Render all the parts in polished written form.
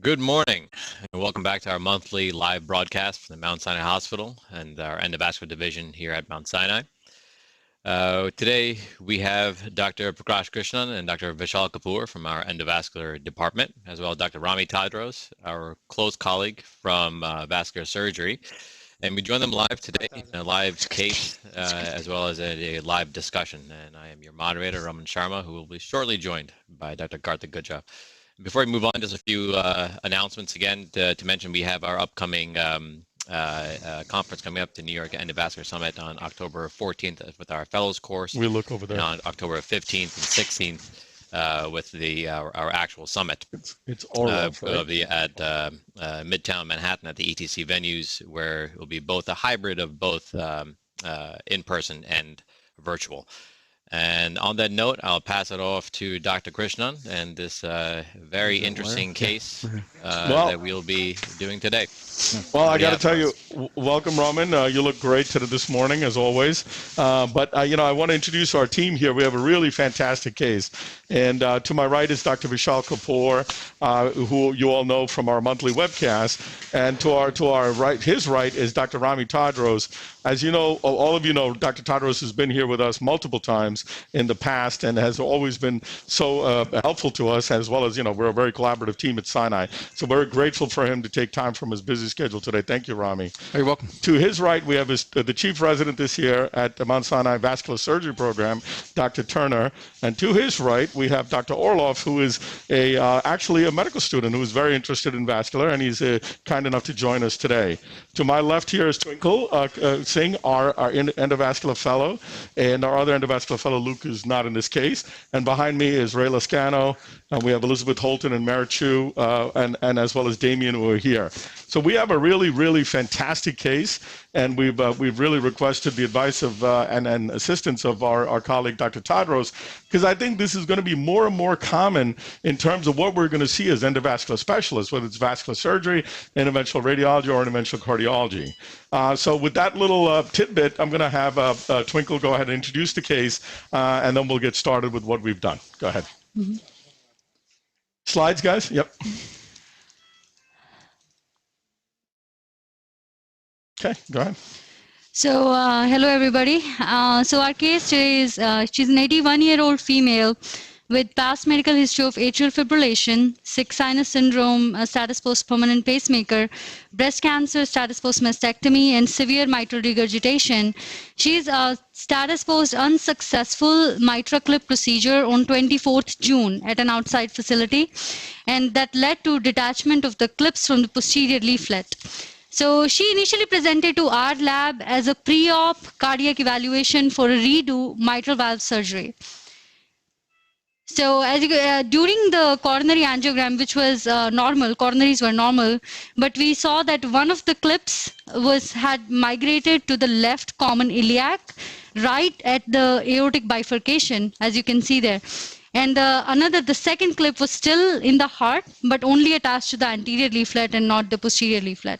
Good morning, and welcome back to our monthly live broadcast from the Mount Sinai Hospital and our endovascular division here at Mount Sinai. Today we have Dr. Prakash Krishnan and Dr. Vishal Kapoor from our endovascular department, as well as Dr. Rami Tadros, our close colleague from vascular surgery. And we join them live today in a live case, as well as a live discussion. And I am your moderator, Raman Sharma, who will be shortly joined by Dr. Karthik Gujja. Before we move on, just a few announcements again to mention. We have our upcoming conference coming up, the New York Endovascular Summit on October 14th with our fellows course. We look over there. And on October 15th and 16th with our actual summit. It's oral, right? It'll be at Midtown Manhattan at the ETC venues, where it will be both a hybrid of both in-person and virtual. And on that note, I'll pass it off to Dr. Krishnan and this very interesting case that we'll be doing today. Well, I got to tell you, welcome, Raman. You look great this morning, as always. But I want to introduce our team here. We have a really fantastic case. And to my right is Dr. Vishal Kapoor, who you all know from our monthly webcast. And to our right, his right, is Dr. Rami Tadros. As you know, all of you know, Dr. Tadros has been here with us multiple times in the past and has always been so helpful to us, as well as, we're a very collaborative team at Sinai. So we're grateful for him to take time from his busy schedule today. Thank you, Rami. You're welcome. To his right, we have the chief resident this year at the Mount Sinai Vascular Surgery Program, Dr. Turner. And to his right, we have Dr. Orloff, who is actually a medical student who is very interested in vascular, and he's kind enough to join us today. To my left here is Twinkle Singh, our endovascular fellow, and our other endovascular fellow, Luke, is not in this case. And behind me is Ray Lascano, and we have Elizabeth Holton and Merritt Chu, and as well as Damien, who are here. So we have a really, really fantastic case, and we've really requested the advice of and assistance of our colleague, Dr. Tadros, because I think this is going to be more and more common in terms of what we're going to see as endovascular specialists, whether it's vascular surgery, interventional radiology, or interventional cardiology. So with that little tidbit, I'm going to have Twinkle go ahead and introduce the case, and then we'll get started with what we've done. Go ahead. Mm-hmm. Slides, guys? Yep. Okay, go ahead. So, hello everybody. So our case today is, she's an 81-year-old female with past medical history of atrial fibrillation, sick sinus syndrome, status post permanent pacemaker, breast cancer, status post mastectomy, and severe mitral regurgitation. She's a status post unsuccessful MitraClip procedure on 24th June at an outside facility, and that led to detachment of the clips from the posterior leaflet. So she initially presented to our lab as a pre-op cardiac evaluation for a redo mitral valve surgery. So as during the coronary angiogram, which was normal, coronaries were normal, but we saw that one of the clips had migrated to the left common iliac, right at the aortic bifurcation, as you can see there. And the second clip was still in the heart, but only attached to the anterior leaflet and not the posterior leaflet.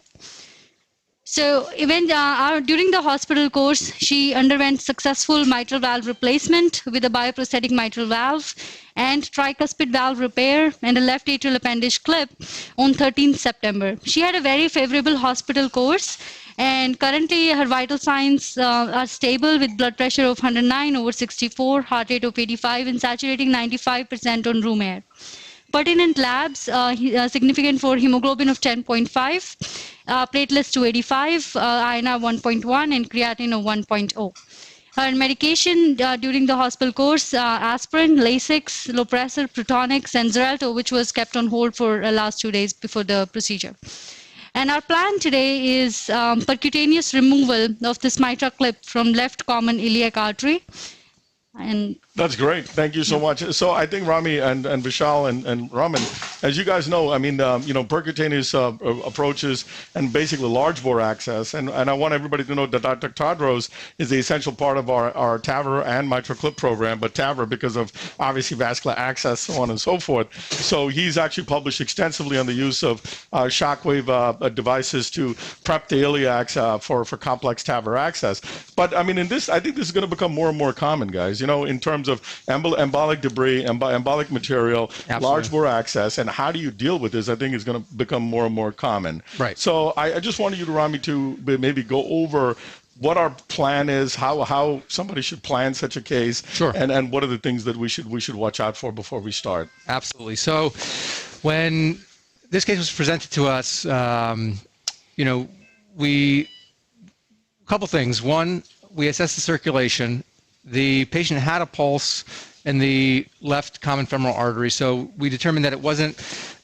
So even during the hospital course, she underwent successful mitral valve replacement with a bioprosthetic mitral valve and tricuspid valve repair and a left atrial appendage clip on 13th September. She had a very favorable hospital course, and currently her vital signs are stable with blood pressure of 109/64, heart rate of 85, and saturating 95% on room air. Pertinent labs significant for hemoglobin of 10.5, platelets 285, INR 1.1, and creatinine of 1.0. Her medication during the hospital course, aspirin, Lasix, Lopressor, Protonix, and Xarelto, which was kept on hold for the last 2 days before the procedure. And our plan today is percutaneous removal of this MitraClip from left common iliac artery. And that's great. Thank you so much. So I think Rami and Vishal and Raman, as you guys know, I mean, percutaneous approaches and basically large bore access. And I want everybody to know that Dr. Tadros is the essential part of our TAVR and MitraClip program, but TAVR because of obviously vascular access, so on and so forth. So he's actually published extensively on the use of shockwave devices to prep the iliacs for complex TAVR access. But I mean, I think this is going to become more and more common, guys, in terms of embolic debris, embolic material, absolutely, large bore access, and how do you deal with this, I think is going to become more and more common. Right. So I just wanted you to, Rami, to maybe go over what our plan is, how somebody should plan such a case, Sure. and what are the things that we should watch out for before we start. Absolutely. So when this case was presented to us, you know, a couple things. One, we assessed the circulation. The patient had a pulse in the left common femoral artery, so we determined that it wasn't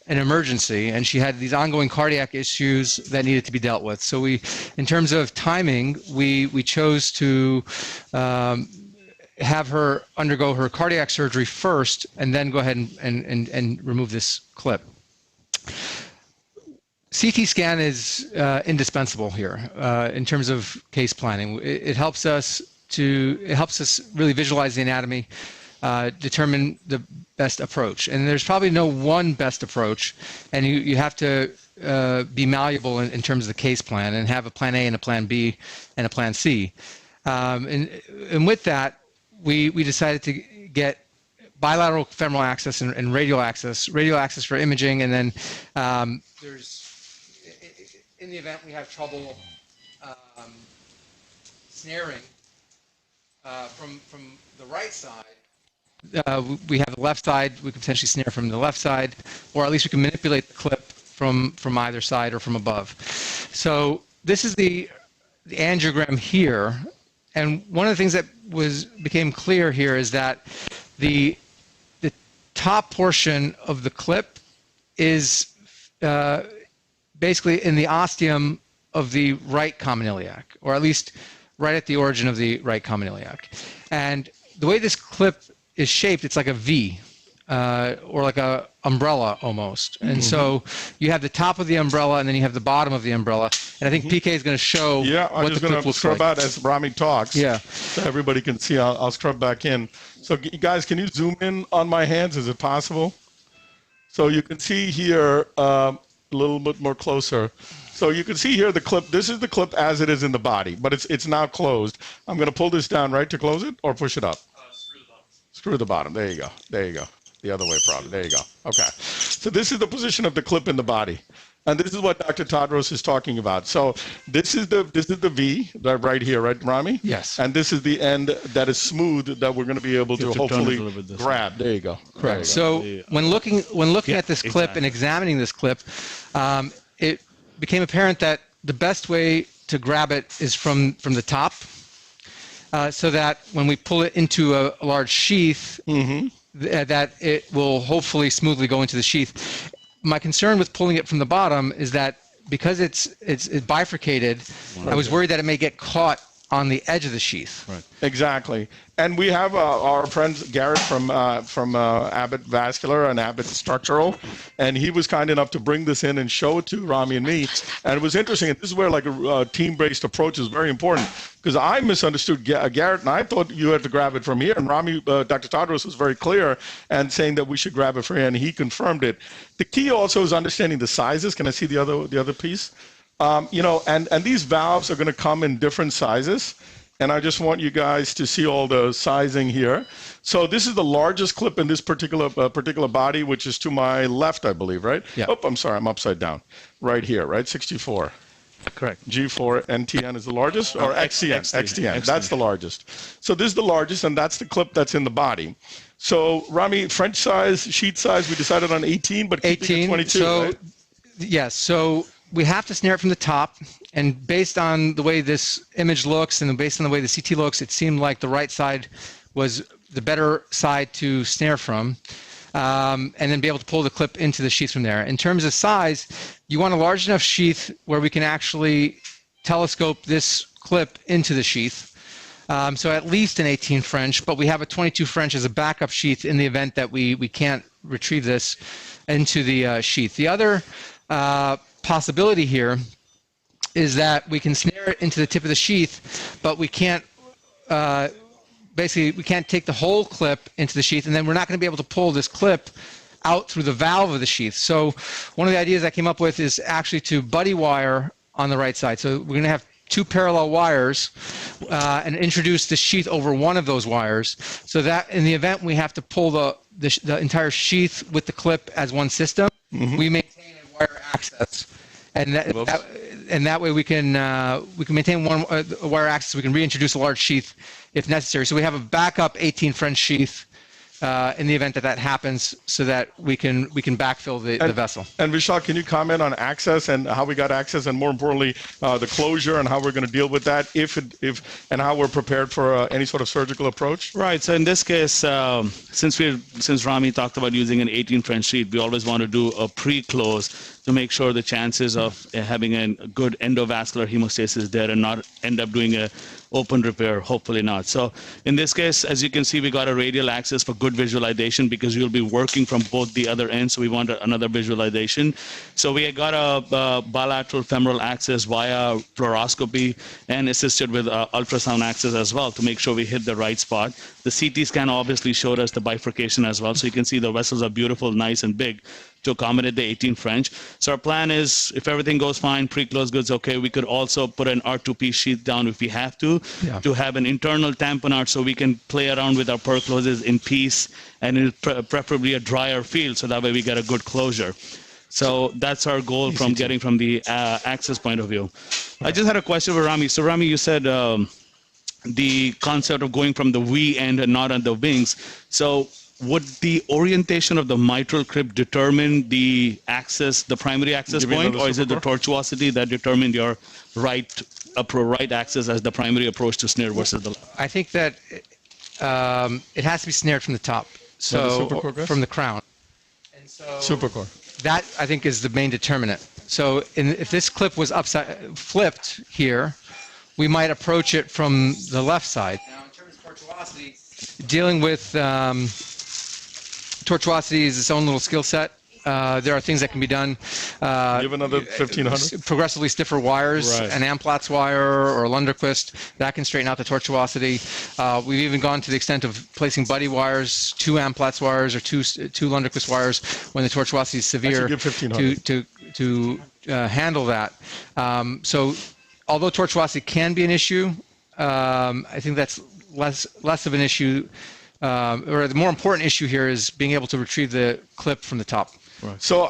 an emergency, and she had these ongoing cardiac issues that needed to be dealt with. So we, in terms of timing, we chose to have her undergo her cardiac surgery first, and then go ahead and remove this clip. CT scan is indispensable here in terms of case planning. It helps us really visualize the anatomy, determine the best approach. And there's probably no one best approach, and you have to be malleable in terms of the case plan and have a plan A and a plan B and a plan C. And with that, we decided to get bilateral femoral access and radial access for imaging, and then there's, in the event we have trouble snaring from the right side, we have the left side, we can potentially snare from the left side, or at least we can manipulate the clip from either side or from above. So this is the angiogram here, and one of the things that became clear here is that the top portion of the clip is basically in the ostium of the right common iliac, or at least right at the origin of the right common iliac. And the way this clip is shaped, it's like a V, or like a umbrella almost. And so you have the top of the umbrella, and then you have the bottom of the umbrella. And I think PK is going to show what the clip looks like. Scrub out as Rami talks. Yeah. So everybody can see. I'll scrub back in. So guys, can you zoom in on my hands? Is it possible? So you can see here a little bit more closer. So you can see here the clip. This is the clip as it is in the body, but it's now closed. I'm going to pull this down, right, to close it, or push it up? Screw the bottom. Screw the bottom. There you go. There you go. The other way, probably. There you go. Okay. So this is the position of the clip in the body. And this is what Dr. Tadros is talking about. So this is the V right here, right, Rami? Yes. And this is the end that is smooth that we're going to be able to hopefully grab. There you go. Correct. So when looking at this clip and examining this clip, it became apparent that the best way to grab it is from the top, so that when we pull it into a large sheath, that it will hopefully smoothly go into the sheath. My concern with pulling it from the bottom is that because it's bifurcated, I was worried that it may get caught on the edge of the sheath. Right. Exactly. And we have our friend Garrett from Abbott Vascular and Abbott Structural, and he was kind enough to bring this in and show it to Rami and me. And it was interesting. And this is where like a team-based approach is very important, because I misunderstood Garrett, and I thought you had to grab it from here. And Rami, Dr. Tadros was very clear and saying that we should grab it from here, and he confirmed it. The key also is understanding the sizes. Can I see the other piece? You know, and these valves are going to come in different sizes. And I just want you guys to see all the sizing here. So this is the largest clip in this particular body, which is to my left, I believe, right? Yeah. Oh, I'm sorry, I'm upside down. Right here, right? 64. Correct. G4 NTN is the largest, or XTN? XTN. That's the largest. So this is the largest, and that's the clip that's in the body. So Rami, French size, sheet size, we decided on 18, but 18. 22, so, right? Yes. So we have to snare it from the top, and based on the way this image looks and based on the way the CT looks, it seemed like the right side was the better side to snare from, and then be able to pull the clip into the sheath from there. In terms of size, you want a large enough sheath where we can actually telescope this clip into the sheath. So at least an 18 French, but we have a 22 French as a backup sheath in the event that we can't retrieve this into the sheath. The other possibility here is that we can snare it into the tip of the sheath, but we can't basically we can't take the whole clip into the sheath, and then we're not going to be able to pull this clip out through the valve of the sheath. So one of the ideas I came up with is actually to buddy wire on the right side. So we're going to have two parallel wires and introduce the sheath over one of those wires, so that in the event we have to pull the entire sheath with the clip as one system, we maintain a wire access, and that way we can maintain one wire access. We can reintroduce a large sheath if necessary. So we have a backup 18 French sheath in the event that happens, so that we can backfill the vessel. And Vishal, can you comment on access and how we got access, and more importantly, the closure and how we're going to deal with that, if and how we're prepared for any sort of surgical approach? Right. So in this case, since Rami talked about using an 18 French sheath, we always want to do a pre-close to make sure the chances of having a good endovascular hemostasis there and not end up doing a open repair, hopefully not. So in this case, as you can see, we got a radial access for good visualization because we'll be working from both the other ends, so we want another visualization. So we got a bilateral femoral access via fluoroscopy and assisted with ultrasound access as well to make sure we hit the right spot. The CT scan obviously showed us the bifurcation as well, so you can see the vessels are beautiful, nice and big to accommodate the 18 French. So our plan is, if everything goes fine, pre-close goods okay, we could also put an R2P sheath down if we have to have an internal tamponade so we can play around with our per-closes in peace and in preferably a drier field, so that way we get a good closure. So that's our goal from getting from the access point of view. I just had a question for Rami. So Rami, you said the concept of going from the V end and not on the wings. So would the orientation of the mitral clip determine the access, the primary access point, or is it the tortuosity that determined your right access as the primary approach to snare versus the left? I think that it has to be snared from the top, so from the crown. And so Supercore. That, I think, is the main determinant. So if this clip was flipped here, we might approach it from the left side. Now, in terms of tortuosity, dealing with tortuosity is its own little skill set. There are things that can be done. You have another 1500? Progressively stiffer wires, an Amplatz wire or a Lunderquist, that can straighten out the tortuosity. We've even gone to the extent of placing buddy wires, 2 Amplatz wires or two Lunderquist wires when the tortuosity is severe to handle that. So although tortuosity can be an issue, I think that's less of an issue. Or the more important issue here is being able to retrieve the clip from the top. Right. So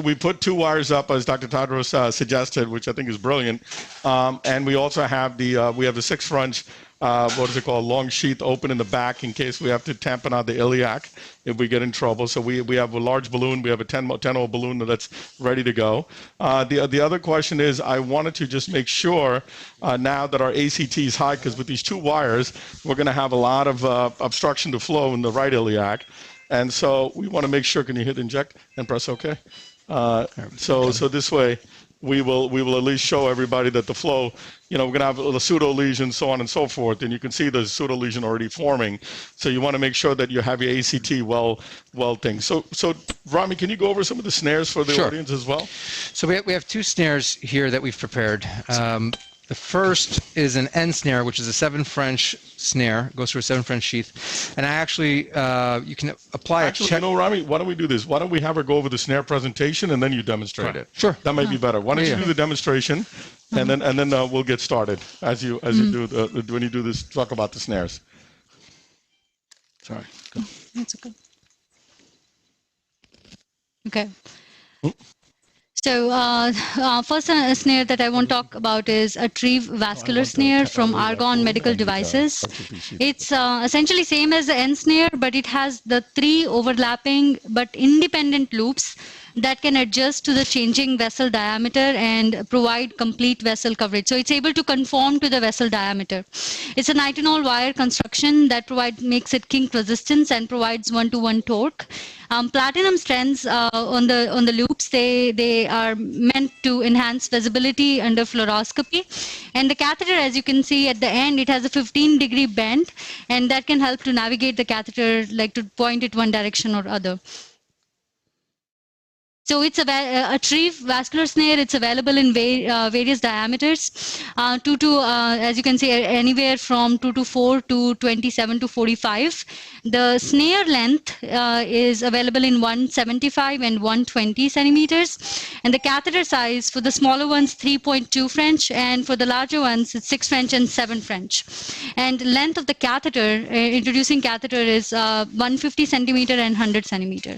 we put 2 wires up, as Dr. Tadros suggested, which I think is brilliant. And we also have the 6 French, what is it called, long sheath open in the back in case we have to tamponade out the iliac if we get in trouble. So we have a large balloon. We have a 10-0 balloon that's ready to go. The other question is, I wanted to just make sure now that our ACT is high, because with these 2 wires, we're going to have a lot of obstruction to flow in the right iliac. And so we want to make sure, can you hit inject and press OK? So this way, we will at least show everybody that the flow, we're going to have a pseudo lesion, so on and so forth, and you can see the pseudo lesion already forming. So you want to make sure that you have your ACT well thing. So Rami, can you go over some of the snares for the audience as well? So we have 2 snares here that we've prepared. The first is an N snare, which is a 7 French snare. It goes through a 7 French sheath. And I actually, you can apply a check. Rami, why don't we do this? Why don't we have her go over the snare presentation and then you demonstrate it? Sure. That might be better. Why don't you do the demonstration, and then we'll get started as you do when you do this. Talk about the snares. Sorry. Go. That's okay. Okay. So first snare that I want to talk about is a Retrieve vascular snare from Argon Medical Devices. It's essentially same as the N snare, but it has the 3 overlapping but independent loops that can adjust to the changing vessel diameter and provide complete vessel coverage. So it's able to conform to the vessel diameter. It's a nitinol wire construction that makes it kink resistance and provides 1-to-1 torque. Platinum strands on the loops, they are meant to enhance visibility under fluoroscopy. And the catheter, as you can see at the end, it has a 15-degree bend, and that can help to navigate the catheter, like to point it one direction or other. So it's a Retrieve vascular snare. It's available in various diameters, as you can see, anywhere from 2 to 4 to 27 to 45. The snare length is available in 175 and 120 centimeters. And the catheter size for the smaller ones, 3.2 French, and for the larger ones, it's 6 French and 7 French. And length of the catheter, introducing catheter, is 150 centimeter and 100 centimeter.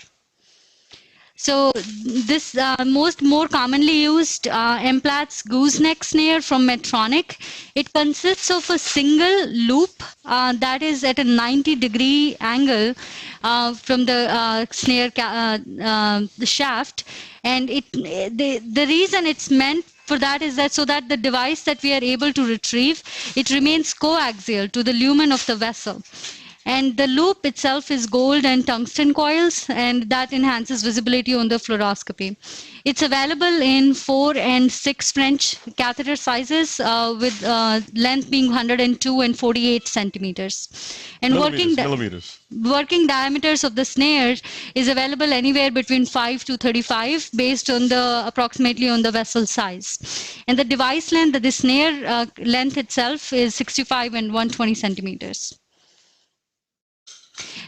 So this more commonly used Emplatz gooseneck snare from Medtronic. It consists of a single loop that is at a 90-degree angle from the snare the shaft, and the reason it's meant for that is that so that the device that we are able to retrieve, it remains coaxial to the lumen of the vessel. And the loop itself is gold and tungsten coils, and that enhances visibility on the fluoroscopy. It's available in 4 and 6 French catheter sizes with length being 102 and 48 centimeters. And working diameters of the snare is available anywhere between 5 to 35 based on the approximately on the vessel size. And the device length, the snare length itself is 65 and 120 centimeters.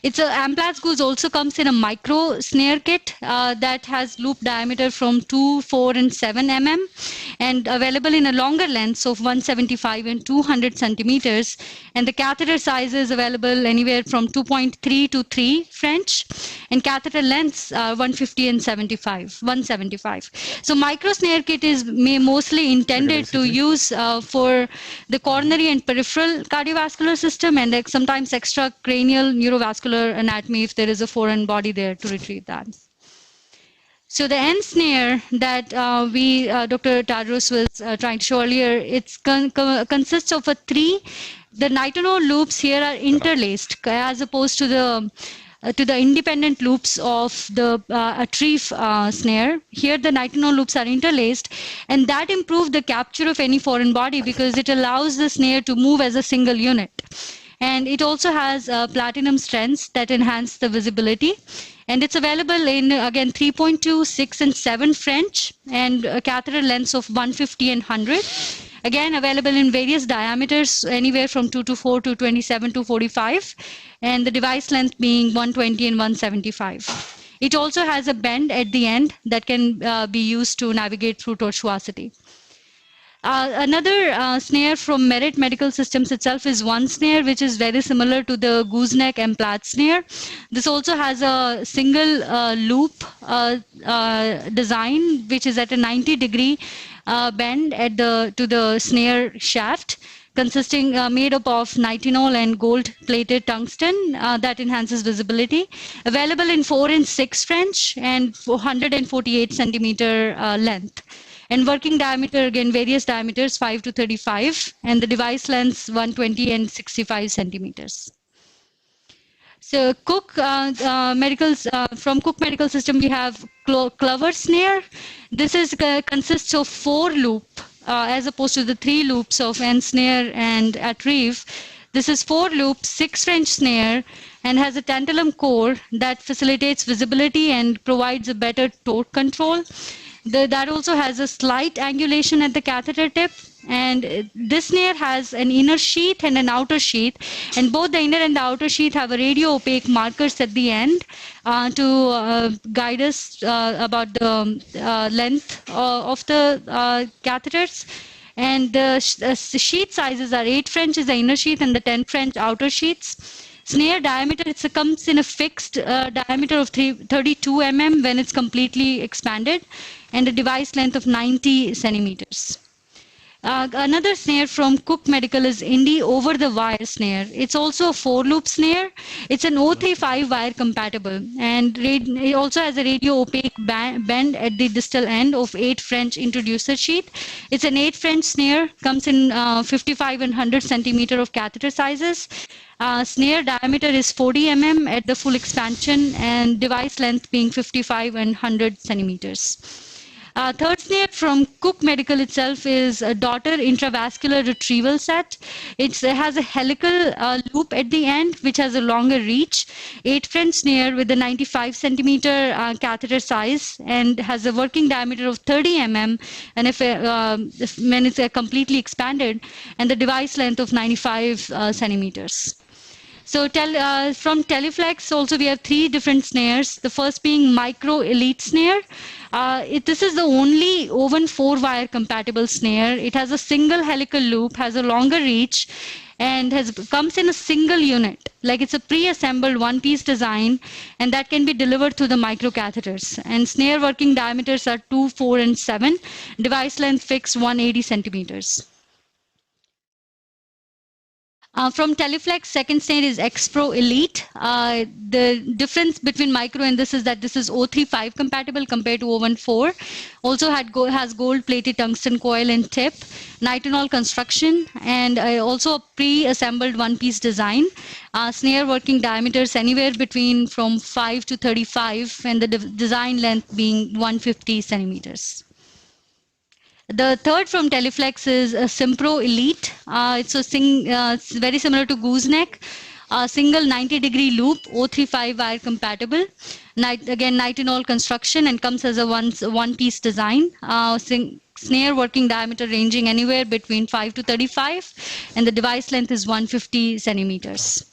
It's a Emplatz goose also comes in a micro snare kit that has loop diameter from 2, 4, and 7 mm, and available in a longer length of 175 and 200 centimeters. And the catheter size is available anywhere from 2.3 to 3 French, and catheter lengths 150 and 175. So micro snare kit is mostly intended to use for the coronary and peripheral cardiovascular system, and sometimes extracranial neurovascular anatomy if there is a foreign body there to retrieve that. So the end snare that Dr. Tadros was trying to show earlier, it consists of the nitinol loops here are interlaced as opposed to the independent loops of the Atrieve snare. Here the nitinol loops are interlaced, and that improves the capture of any foreign body because it allows the snare to move as a single unit. And it also has platinum strands that enhance the visibility. And it's available in, again, 3.2, 6, and 7 French, and catheter lengths of 150 and 100. Again, available in various diameters, anywhere from 2 to 4 to 27 to 45, and the device length being 120 and 175. It also has a bend at the end that can be used to navigate through tortuosity. Another snare from Merit Medical Systems itself is one snare, which is very similar to the gooseneck Emplatz snare. This also has a single loop design, which is at a 90-degree bend to the snare shaft, consisting made up of nitinol and gold-plated tungsten that enhances visibility. Available in 4 and 6 French and 148 centimeter length. And working diameter, again, various diameters, 5 to 35, and the device lengths 120 and 65 centimeters. So from Cook Medical System, we have Clover snare. This consists of 4 loop as opposed to the 3 loops of N snare and Atrieve. This is 4 loop, 6 French snare, and has a tantalum core that facilitates visibility and provides a better torque control. That also has a slight angulation at the catheter tip, and this snare has an inner sheath and an outer sheath, and both the inner and the outer sheath have a radio opaque markers at the end to guide us about the length of the catheters. And the sheath sizes are 8 French is the inner sheath and the 10 French outer sheaths. Snare diameter, it comes in a fixed diameter of 32 mm when it's completely expanded, and a device length of 90 centimeters. Another snare from Cook Medical is Indy over-the-wire snare. It's also a 4-loop snare. It's an 035 wire compatible, and it also has a radio opaque bend at the distal end of 8 French introducer sheath. It's an 8 French snare, comes in 55 and 100 centimeter of catheter sizes. Snare diameter is 40 mm at the full expansion, and device length being 55 and 100 centimeters. Third snare from Cook Medical itself is a daughter intravascular retrieval set. It has a helical loop at the end, which has a longer reach. 8 French snare with a 95 centimeter catheter size, and has a working diameter of 30 mm, and when it's completely expanded, and the device length of 95 centimeters. So from Teleflex also we have 3 different snares. The first being Micro Elite snare. This is the only Owen 4-wire compatible snare. It has a single helical loop, has a longer reach, and comes in a single unit. Like it's a pre-assembled one-piece design, and that can be delivered through the microcatheters. And snare working diameters are 2, 4, and 7. Device length fixed 180 centimeters. From Teleflex, second snare is X-Pro Elite. The difference between micro and this is that this is O35 compatible compared to O14. Also has gold-plated tungsten coil and tip, nitinol construction, and also a pre-assembled one-piece design. Snare working diameters anywhere between from 5 to 35, and the design length being 150 centimeters. The third from Teleflex is Simpro Elite. It's very similar to gooseneck. Single 90-degree loop, O35 wire compatible. Again, nitinol construction, and comes as a one-piece design. Snare working diameter ranging anywhere between 5 to 35, and the device length is 150 centimeters.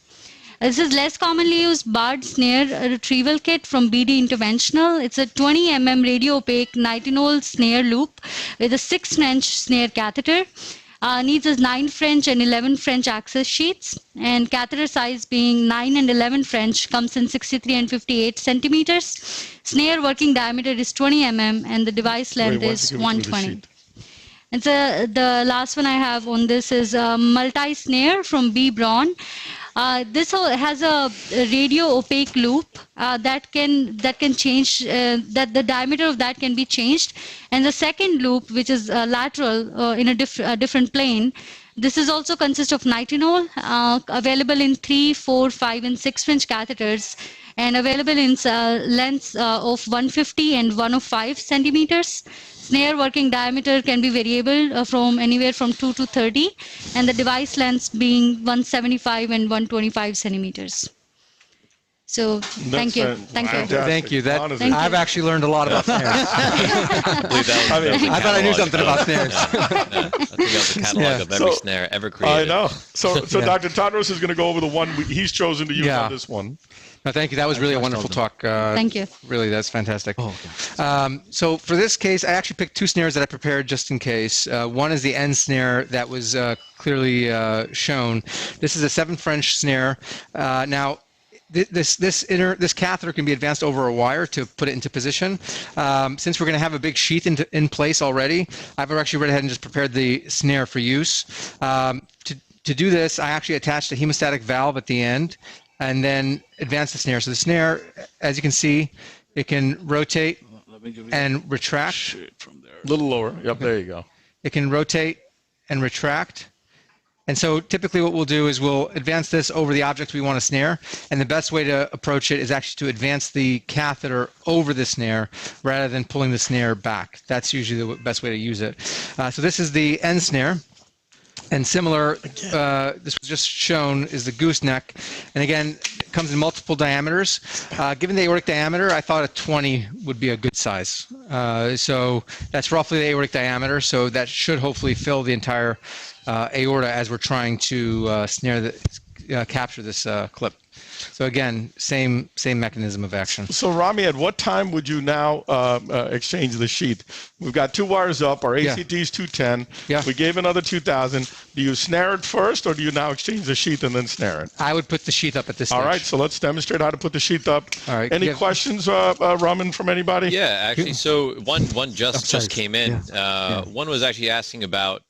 This is less commonly used barred snare retrieval kit from BD Interventional. It's a 20 mm radio opaque nitinol snare loop with a 6-French snare catheter. Needs a 9 French and 11 French access sheets, and catheter size being 9 and 11 French, comes in 63 and 58 centimeters. Snare working diameter is 20 mm, and the device length is 120. And so the last one I have on this is multi-snare from B. Braun. This has a radio opaque loop that can change, that the diameter of that can be changed, and the second loop, which is lateral in a different plane. This is also consists of nitinol, available in 3, 4, 5, and 6 French catheters, and available in lengths of 150 and 105 centimeters. Snare working diameter can be variable from anywhere from 2 to 30, and the device lengths being 175 and 125 centimeters. So thank you. Thank you. Thank you. I've actually learned a lot about snares. I thought I knew something about snares. I think that was a catalog of every snare ever created. I know. So Dr. Tadros is going to go over the one he's chosen to use on this one. No, thank you. That was really a wonderful talk. Thank you. Really, that's fantastic. Oh, okay. So for this case, I actually picked 2 snares that I prepared just in case. One is the end snare that was clearly shown. This is a 7 French snare. Now, this catheter can be advanced over a wire to put it into position. Since we're going to have a big sheath in place already, I've actually went ahead and just prepared the snare for use. To do this, I actually attached a hemostatic valve at the end, and then advance the snare. So the snare, as you can see, it can rotate and retract. A little lower. Yep, there you go. It can rotate and retract. And so typically what we'll do is we'll advance this over the object we want to snare. And the best way to approach it is actually to advance the catheter over the snare rather than pulling the snare back. That's usually the best way to use it. So this is the end snare. And similar, this was just shown, is the gooseneck. And again, it comes in multiple diameters. Given the aortic diameter, I thought a 20 would be a good size. So that's roughly the aortic diameter. So that should hopefully fill the entire aorta as we're trying to capture this clip. So again, same mechanism of action. So Rami, at what time would you now exchange the sheath? We've got 2 wires up. Our ACT is 210. Yeah. We gave another 2,000. Do you snare it first, or do you now exchange the sheath and then snare it? I would put the sheath up at this stage. All right. So let's demonstrate how to put the sheath up. All right. Any questions, Raman, from anybody? Yeah, actually. So one just came in. One was actually asking about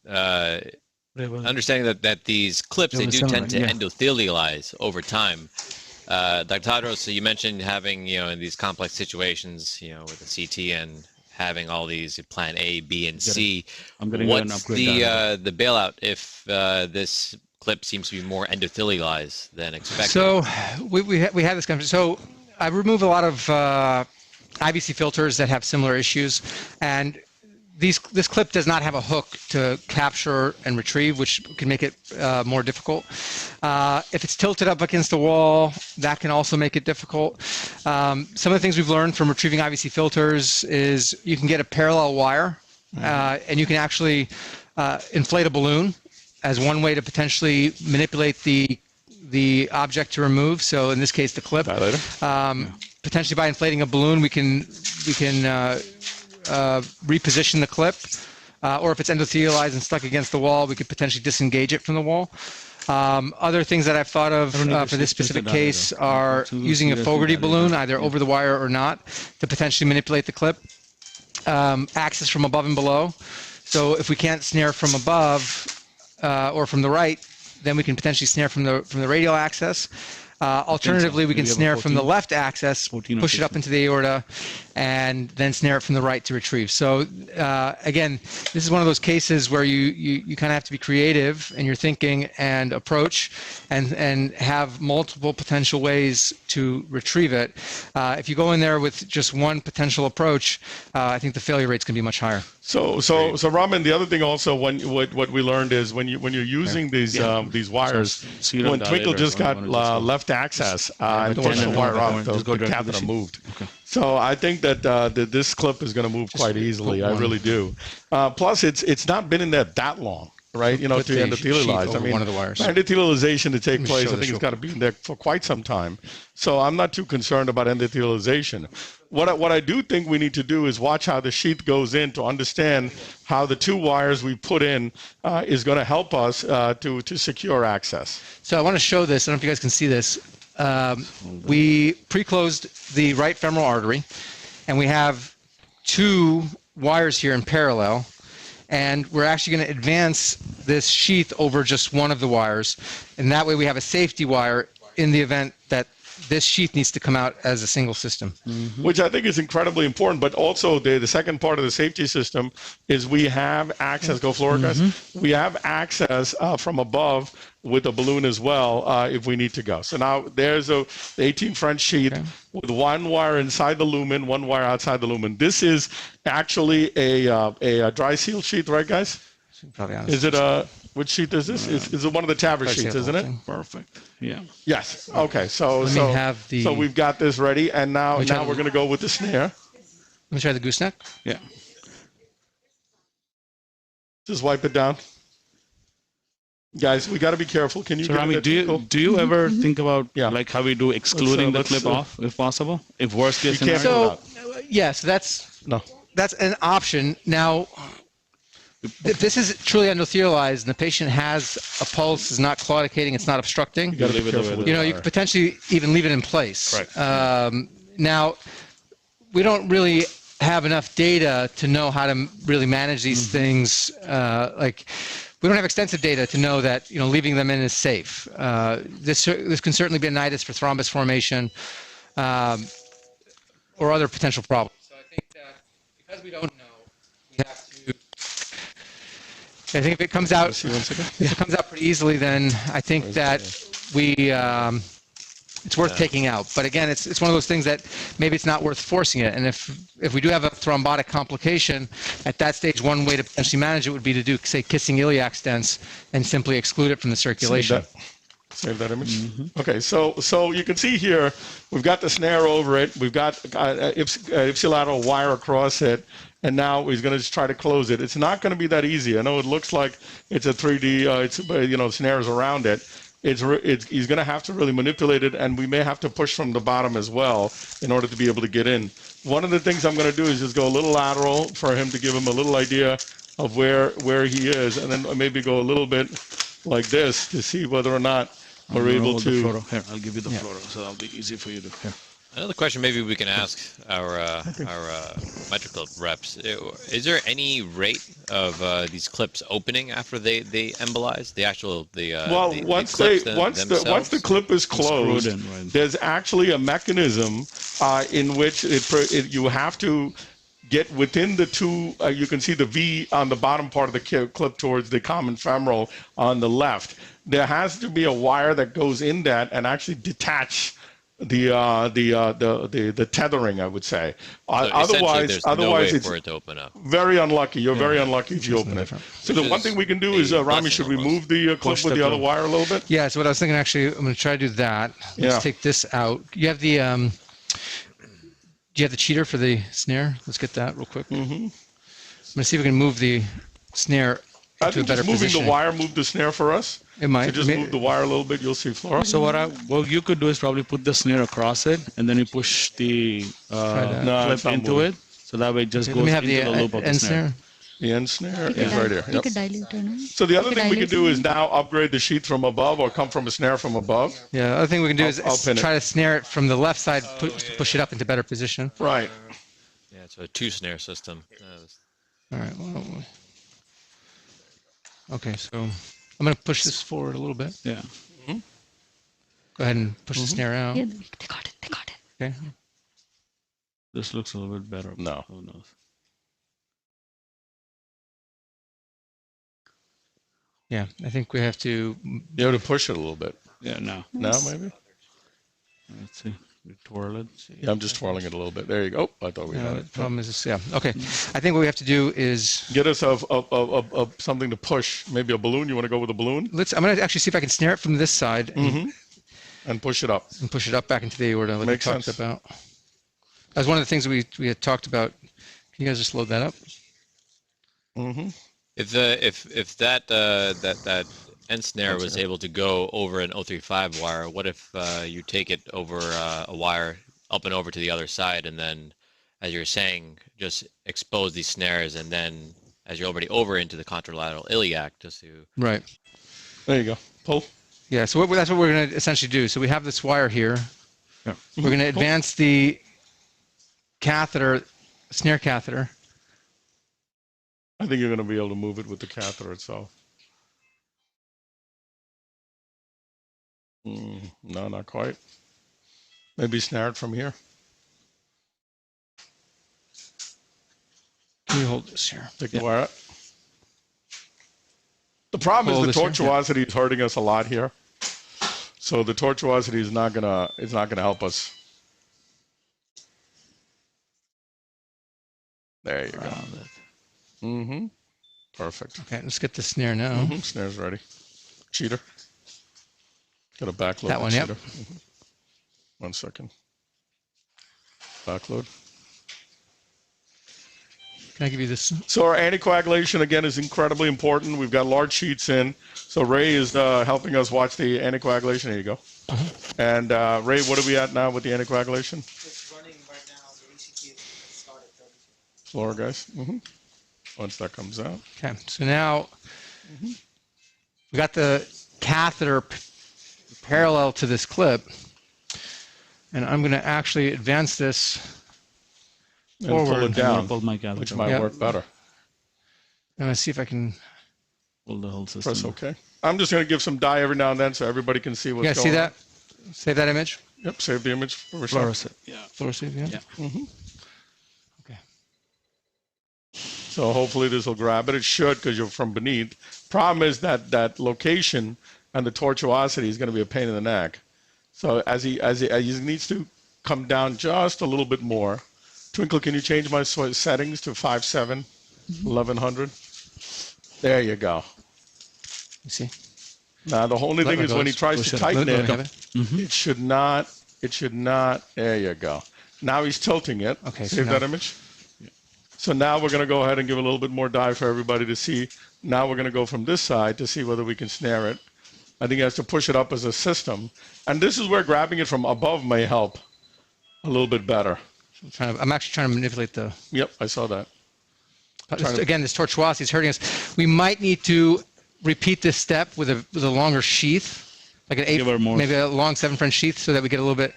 understanding that these clips, they do tend to endothelialize over time. Dr. Tadros, so you mentioned having, in these complex situations, with the CT and having all these plan A, B, and C. What's the bailout if this clip seems to be more endothelialized than expected? So we had this conversation. So I remove a lot of IVC filters that have similar issues, and this clip does not have a hook to capture and retrieve, which can make it more difficult. If it's tilted up against the wall, that can also make it difficult. Some of the things we've learned from retrieving IVC filters is you can get a parallel wire, and you can actually inflate a balloon as one way to potentially manipulate the the object to remove. So in this case, the clip. Potentially by inflating a balloon, we can reposition the clip, or if it's endothelialized and stuck against the wall, we could potentially disengage it from the wall. Other things that I've thought of for this specific case are using a Fogarty balloon, either over the wire or not, to potentially manipulate the clip. Access from above and below. So if we can't snare from above or from the right, then we can potentially snare from the radial axis. Alternatively, we can snare from the left axis, push it up into the aorta, and then snare it from the right to retrieve. So again, this is one of those cases where you kind of have to be creative in your thinking and approach, and have multiple potential ways to retrieve it. If you go in there with just one potential approach, I think the failure rate's going to be much higher. So Raman, the other thing also, what we learned is when you're using these wires, when Twinkle just got left access and pushed the wire out, the catheter moved. Okay. So I think that this clip is going to move quite easily. I really do. Plus, it's not been in there that long, right? You know, to endothelialize. I mean, one of the wires. Endothelialization to take place, I think it's got to be in there for quite some time. So I'm not too concerned about endothelialization. What I do think we need to do is watch how the sheath goes in to understand how the two wires we put in is going to help us to secure access. So I want to show this. I don't know if you guys can see this. We pre-closed the right femoral artery, and we have two wires here in parallel, and we're actually going to advance this sheath over just one of the wires, and that way we have a safety wire in the event that this sheath needs to come out as a single system. Mm-hmm. Which I think is incredibly important, but also the second part of the safety system is we have access, go Flora guys, we have access from above with a balloon as well if we need to go. So now there's the 18 French sheath with one wire inside the lumen, one wire outside the lumen. This is actually a dry seal sheath, right guys? Is it which sheath is this? Is it one of the TAVR sheets, isn't it? Perfect. Yeah. Yes. Okay. So we've got this ready, and now we're going to go with the snare. Let me try the gooseneck. Yeah. Just wipe it down. Guys, we got to be careful. Can you? So Rami, do you ever think about like how we do excluding the clip off if possible? If worst case scenario. So yes, that's an option. Now, if this is truly endothelialized and the patient has a pulse, is not claudicating, it's not obstructing, you could potentially even leave it in place. Right. Now, we don't really have enough data to know how to really manage these things. We don't have extensive data to know that leaving them in is safe. This can certainly be a nidus for thrombus formation or other potential problems. So I think that because we don't know, we have to. I think if it comes out, pretty easily, then I think that it's worth taking out. But again, it's one of those things that maybe it's not worth forcing it. And if we do have a thrombotic complication, at that stage, one way to potentially manage it would be to do, say, kissing iliac stents and simply exclude it from the circulation. Save that image. Okay, so you can see here, we've got the snare over it. We've got ipsilateral wire across it. And now he's going to just try to close it. It's not going to be that easy. I know it looks like it's a 3D, snares around it. He's going to have to really manipulate it, and we may have to push from the bottom as well in order to be able to get in. One of the things I'm going to do is just go a little lateral for him to give him a little idea of where he is, and then maybe go a little bit like this to see whether or not we're able to. Here, I'll give you the photo, so that'll be easy for you to. Here. Another question maybe we can ask our MitraClip reps. Is there any rate of these clips opening after they embolize? Once the clip is closed, there's actually a mechanism in which you have to get within the two. You can see the V on the bottom part of the clip towards the common femoral on the left. There has to be a wire that goes in that and actually detach the tethering, I would say. So otherwise no way for it to open up. Very unlucky. You're very unlucky if you open it. So the one thing we can do is, Rami, should we move the clip with the other wire a little bit? Yeah. So what I was thinking, actually, I'm going to try to do that. Let's take this out. You have the do you have the cheater for the snare? Let's get that real quick. I'm going to see if we can move the snare I into a think better just moving position. the wire, move the snare for us. It might. So just move the wire a little bit, you'll see Flora. So what you could do is probably put the snare across it, and then you push the No, clip it's not into moving. it, so that way it just Let goes me have into the the loop of the end snare. snare. The end snare Take is a right here. Take a diluter, no? So the other Take a thing we could do diluter. is now upgrade the sheath from above or come from a snare from above. Yeah, the other thing we can do is I'll pin it. try to snare it from the left side, push it up into better position. Right. Yeah, it's a 2-snare system. All right. Well, okay, so I'm going to push this forward a little bit. Yeah. Go ahead and push the snare out. Yeah, they got it. They got it. Okay. This looks a little bit better. No. Who knows? Yeah, I think we have to. You have to push it a little bit. Yeah. No. Now, maybe? Let's see. We twirl it. Yeah, I'm just twirling it a little bit. There you go. I thought we had The it. problem is this. Yeah. Okay. I think what we have to do is Get us something to push. Maybe a balloon. You want to go with a balloon? I'm going to actually see if I can snare it from this side And push it up. and push it up back into the aorta. Like Makes we talked sense. about. That was one of the things we had talked about. Can you guys just load that up? Mm-hmm. If that end snare was able to go over an 035 wire, what if you take it over a wire up and over to the other side, and then, as you're saying, just expose these snares, and then as you're already over into the contralateral iliac, just to Right. There you go. Pull. Yeah. So that's what we're going to essentially do. So we have this wire here. Yeah. We're going to advance the catheter, snare catheter. I think you're going to be able to move it with the catheter itself. No, not quite. Maybe snare it from here. Can you hold this here? Take the wire out. The problem Hold is the this here, yeah. tortuosity is hurting us a lot here. So the tortuosity is not gonna help us. There you go. Mm-hmm. Perfect. Okay, let's get the snare now. Snare's ready. Cheater. Got a backload. That one, yep. cheater. 1 second. Backload. Can I give you this? So our anticoagulation, again, is incredibly important. We've got large sheets in. So Ray is helping us watch the anticoagulation. There you go. And Ray, what are we at now with the anticoagulation? It's running right now. The ECG has started. Floor, guys. Once that comes out. Okay, so now we got the catheter parallel to this clip, and I'm going to actually advance this And pull forward. it down, Pull my catheter. which might Yeah. work better. I'm going to see if I can. Pull the whole system. Press OK. I'm just going to give some dye every now and then so everybody can see what's You guys going see on. that? Save that image. Yep, save the image for a second. Fluorescent. Yeah. Fluorescent, yeah. Yeah. Okay. So hopefully this will grab it. It should because you're from beneath. Problem is that location and the tortuosity is going to be a pain in the neck. So as he needs to come down just a little bit more. Twinkle, can you change my settings to 5.7, 1100? There you go. You see? Now the only thing is when he tries to tighten Let me it, have it. it should not, there you go. Now he's tilting it. Okay, so Save now- that image. So now we're going to go ahead and give a little bit more dye for everybody to see. Now we're going to go from this side to see whether we can snare it. I think he has to push it up as a system. And this is where grabbing it from above may help a little bit better. I'm actually trying to manipulate the. Yep, I saw that. Again, this tortuosity is hurting us. We might need to repeat this step with a longer sheath, like an 8, Give her more. maybe a long 7 French sheath, so that we get a little bit.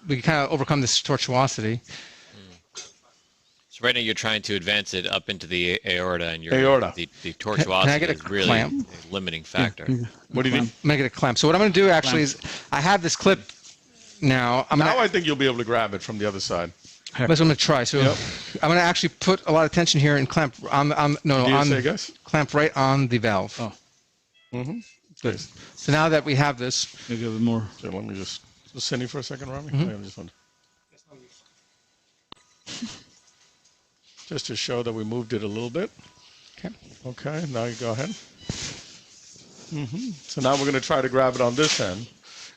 We can kind of overcome this tortuosity. So right now you're trying to advance it up into the aorta, and Aorta. the tortuosity get a is really clamp? a limiting factor. What do you mean? I'm gonna get a clamp. So what I'm gonna do actually is, I have this clip now. Now I think you'll be able to grab it from the other side. That's what I'm gonna try. So Yep. I'm gonna actually put a lot of tension here and clamp. Clamp right on the valve. Oh. Mm-hmm. Good. So now that we have this, You give it more. So let me just send you for a second, Rami. I just want just to show that we moved it a little bit. okay. Okay, now you go ahead. So now we're going to try to grab it on this end.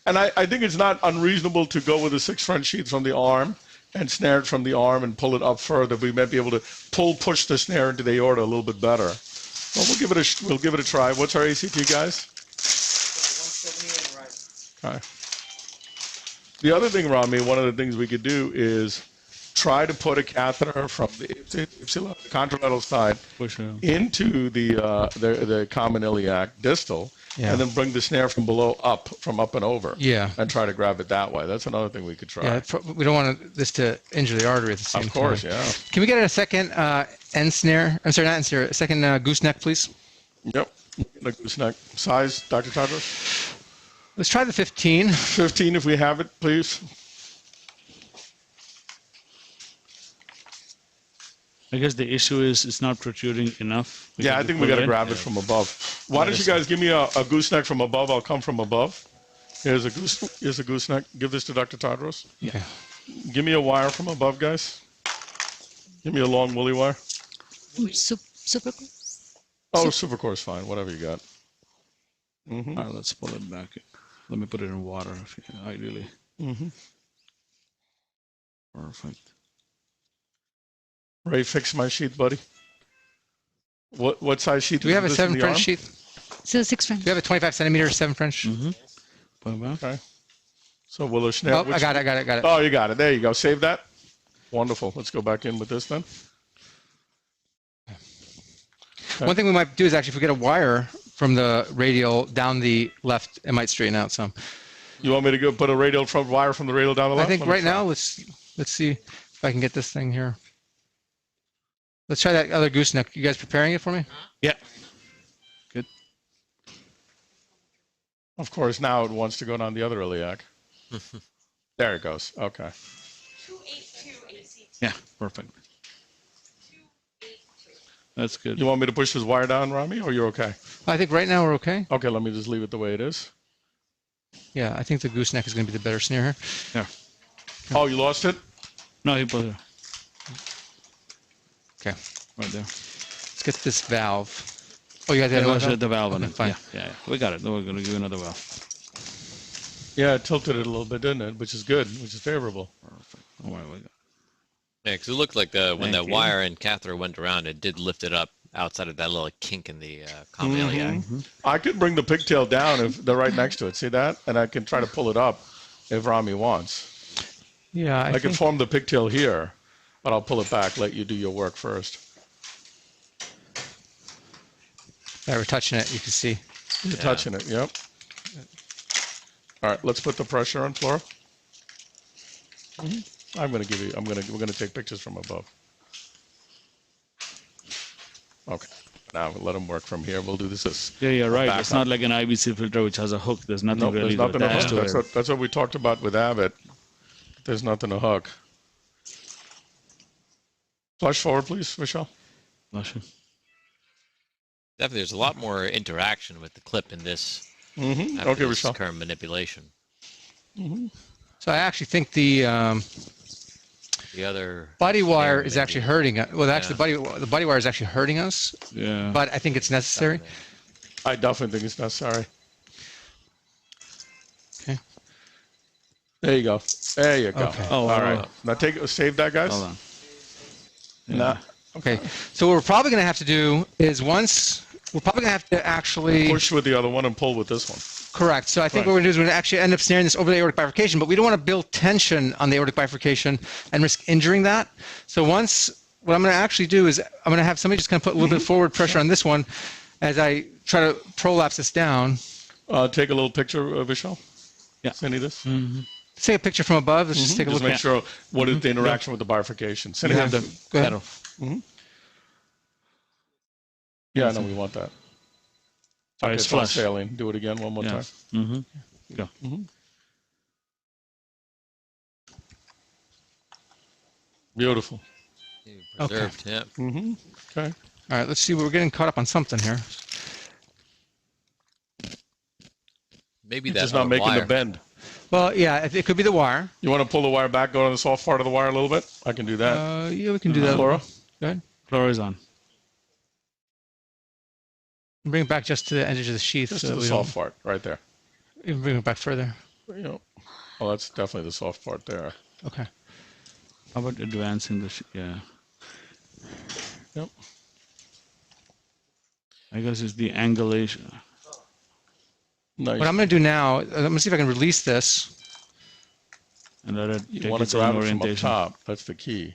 And I think it's not unreasonable to go with a 6 French sheath from the arm and snare it from the arm and pull it up further, we might be able to push the snare into the aorta a little bit better. Well, we'll give it a try. What's our ACT, guys? 170 and right. Okay. The other thing, Rami, one of the things we could do is try to put a catheter from the contralateral side into the common iliac distal, and then bring the snare from below up, and over. Yeah. And try to grab it that way. That's another thing we could try. Yeah, we don't want this to injure the artery at the same time. Of course, yeah. Can we get a second end snare? I'm sorry, not end snare. A second gooseneck, please. Yep. The gooseneck size, Dr. Tadros? Let's try the 15. 15, if we have it, please. I guess the issue is it's not protruding enough. Yeah, I think we got to grab it from above. Why don't you guys give me a gooseneck from above? I'll come from above. Here's a gooseneck. Give this to Dr. Tadros. Yeah. Give me a wire from above, guys. Give me a long woolly wire. Super cool. Oh, supercore is fine. Whatever you got. All right, let's pull it back. Let me put it in water, ideally. Perfect. Ray, fix my sheath, buddy. What size sheath? Do we have a 7 French arm? sheath? So 6 French. Do we have a 25 centimeter 7 French? Put it back. Okay. So will a snare? Oh, I got it. Oh, you got it. There you go. Save that. Wonderful. Let's go back in with this then. Okay. One thing we might do is actually, if we get a wire from the radial down the left, it might straighten out some. You want me to go put a wire from the radial down the left? I think right now, let's see if I can get this thing here. Let's try that other gooseneck. You guys preparing it for me? Yeah. Good. Of course, now it wants to go down the other iliac. There it goes. Okay. 282 ACT. Yeah, perfect. That's good. You want me to push this wire down, Rami, or you're okay? I think right now we're okay. Okay, let me just leave it the way it is. Yeah, I think the gooseneck is going to be the better snare here. Yeah. Oh, you lost it? No, he put it Okay. right there. Let's get this valve. Oh, you guys had Let's another hit the valve on Okay, it. fine. Yeah. We got it. Then we're going to give you another valve. Yeah, it tilted it a little bit, didn't it? Which is good, which is favorable. Perfect. All right, we got it. Yeah, because it looked like when Thank that you. wire and catheter went around, it did lift it up outside of that little kink in the common iliac. I could bring the pigtail down if they're right next to it. See that? And I can try to pull it up if Rami wants. Yeah, I can form the pigtail here, but I'll pull it back, let you do your work first. Yeah, we're touching it. You can see. You're touching it, yep. All right, let's put the pressure on, Flora. We're going to take pictures from above. Okay, now we'll let them work from here. We'll do this. Yeah, you're right. back It's up. not like an IBC filter which has a hook. There's nothing Nope, really there's nothing to attached hook. to it. That's what we talked about with Abbott. There's nothing to hook. Flush forward, please, Michelle. Luscious. Definitely, there's a lot more interaction with the clip in this. Okay, after this Michelle. current manipulation. So I actually think the other body wire snare is maybe. actually hurting us. Well, actually, the body wire is actually hurting us, Yeah. but I think it's necessary. I definitely think it's necessary. Okay. There you go. There you go. Okay. Oh, all right. Now save that, guys. Hold on. Nah. Okay. So what we're probably going to have to do is we're probably going to have to actually Push with the other one and pull with this one. correct. So I think what we're going to do is we're going to actually end up snaring this over the aortic bifurcation, but we don't want to build tension on the aortic bifurcation and risk injuring that. So what I'm going to actually do is I'm going to have somebody just kind of put a little bit of forward pressure on this one as I try to prolapse this down. Take a little picture, Vishal. Yeah. Cindy, this. Let's take a picture from above. Let's just take a Just look. make sure what is the interaction with the bifurcation. Cindy, Yeah. have the. Go ahead. Yeah, I know we want that. All right, Okay, it's it's all flush. saline. Do it again one more time. Go. Beautiful. Preserved, yeah. Okay. All right, let's see. We're getting caught up on something here. Maybe that Just not making wire. the bend. Well, yeah, it could be the wire. You want to pull the wire back, go on the soft part of the wire a little bit? I can do that. Yeah, we can do that. Laura? Go ahead. Floor is on. Bring it back just to the edge of the sheath. Just so to that the we soft part, right there. don't even bring it back further. Oh, that's definitely the soft part there. Okay. How about advancing the yeah? Yep. I guess it's the angulation. Nice. What I'm going to do now, I'm going to see if I can release this. And let it You take want to its own grab it from up orientation. top. That's the key.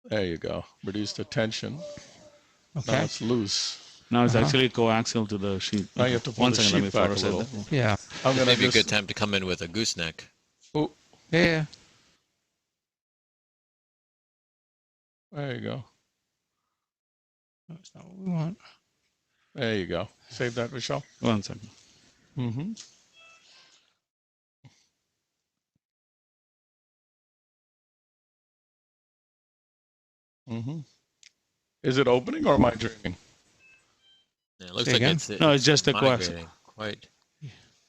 There you go. Reduce the tension. Okay. Now it's loose. Now it's actually coaxial to the sheath. Now you have to pull One the second, let me sheath back a fluoresce little. that. Yeah. I'm gonna Maybe a just, good time to come in with a gooseneck. Oh, Yeah. there you go. That's not what we want. There you go. Save that, Michelle. 1 second. Mm-hmm. Mm-hmm. Is it opening or am I dreaming? Yeah, it looks Say like again? No, it's just a coaxial. migrating quite.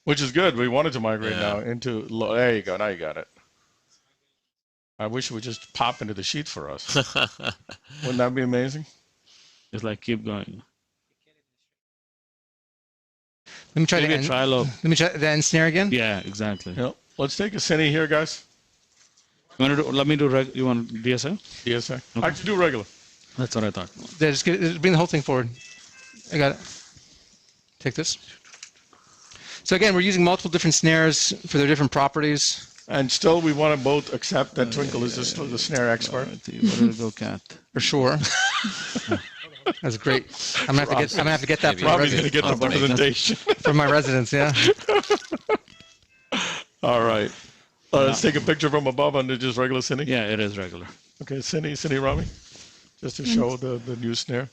Which is good. We wanted to migrate Yeah. now into. There you go. Now you got it. I wish it would just pop into the sheet for us. Wouldn't that be amazing? Just like keep going. Let me try Maybe the a end. trial of. Let me try the end snare again. Yeah, exactly. Yep. Let's take a cine here, guys. You want to do, let me do. You want DSA? DSA. Okay. I can do regular. That's what I thought. There, just bring the whole thing forward. I got it. Take this. So again, we're using multiple different snares for their different properties. And still, we want to both accept that Twinkle is the snare expert. Where to go, Cath? For sure. That's great. I'm gonna have to get that Maybe. from my, Robbie's going to get the Compliment. presentation. from my residents. Yeah. All right. Let's take a picture from above under just regular cine. Yeah, it is regular. Okay, cine, Rami. Just to show the new snare.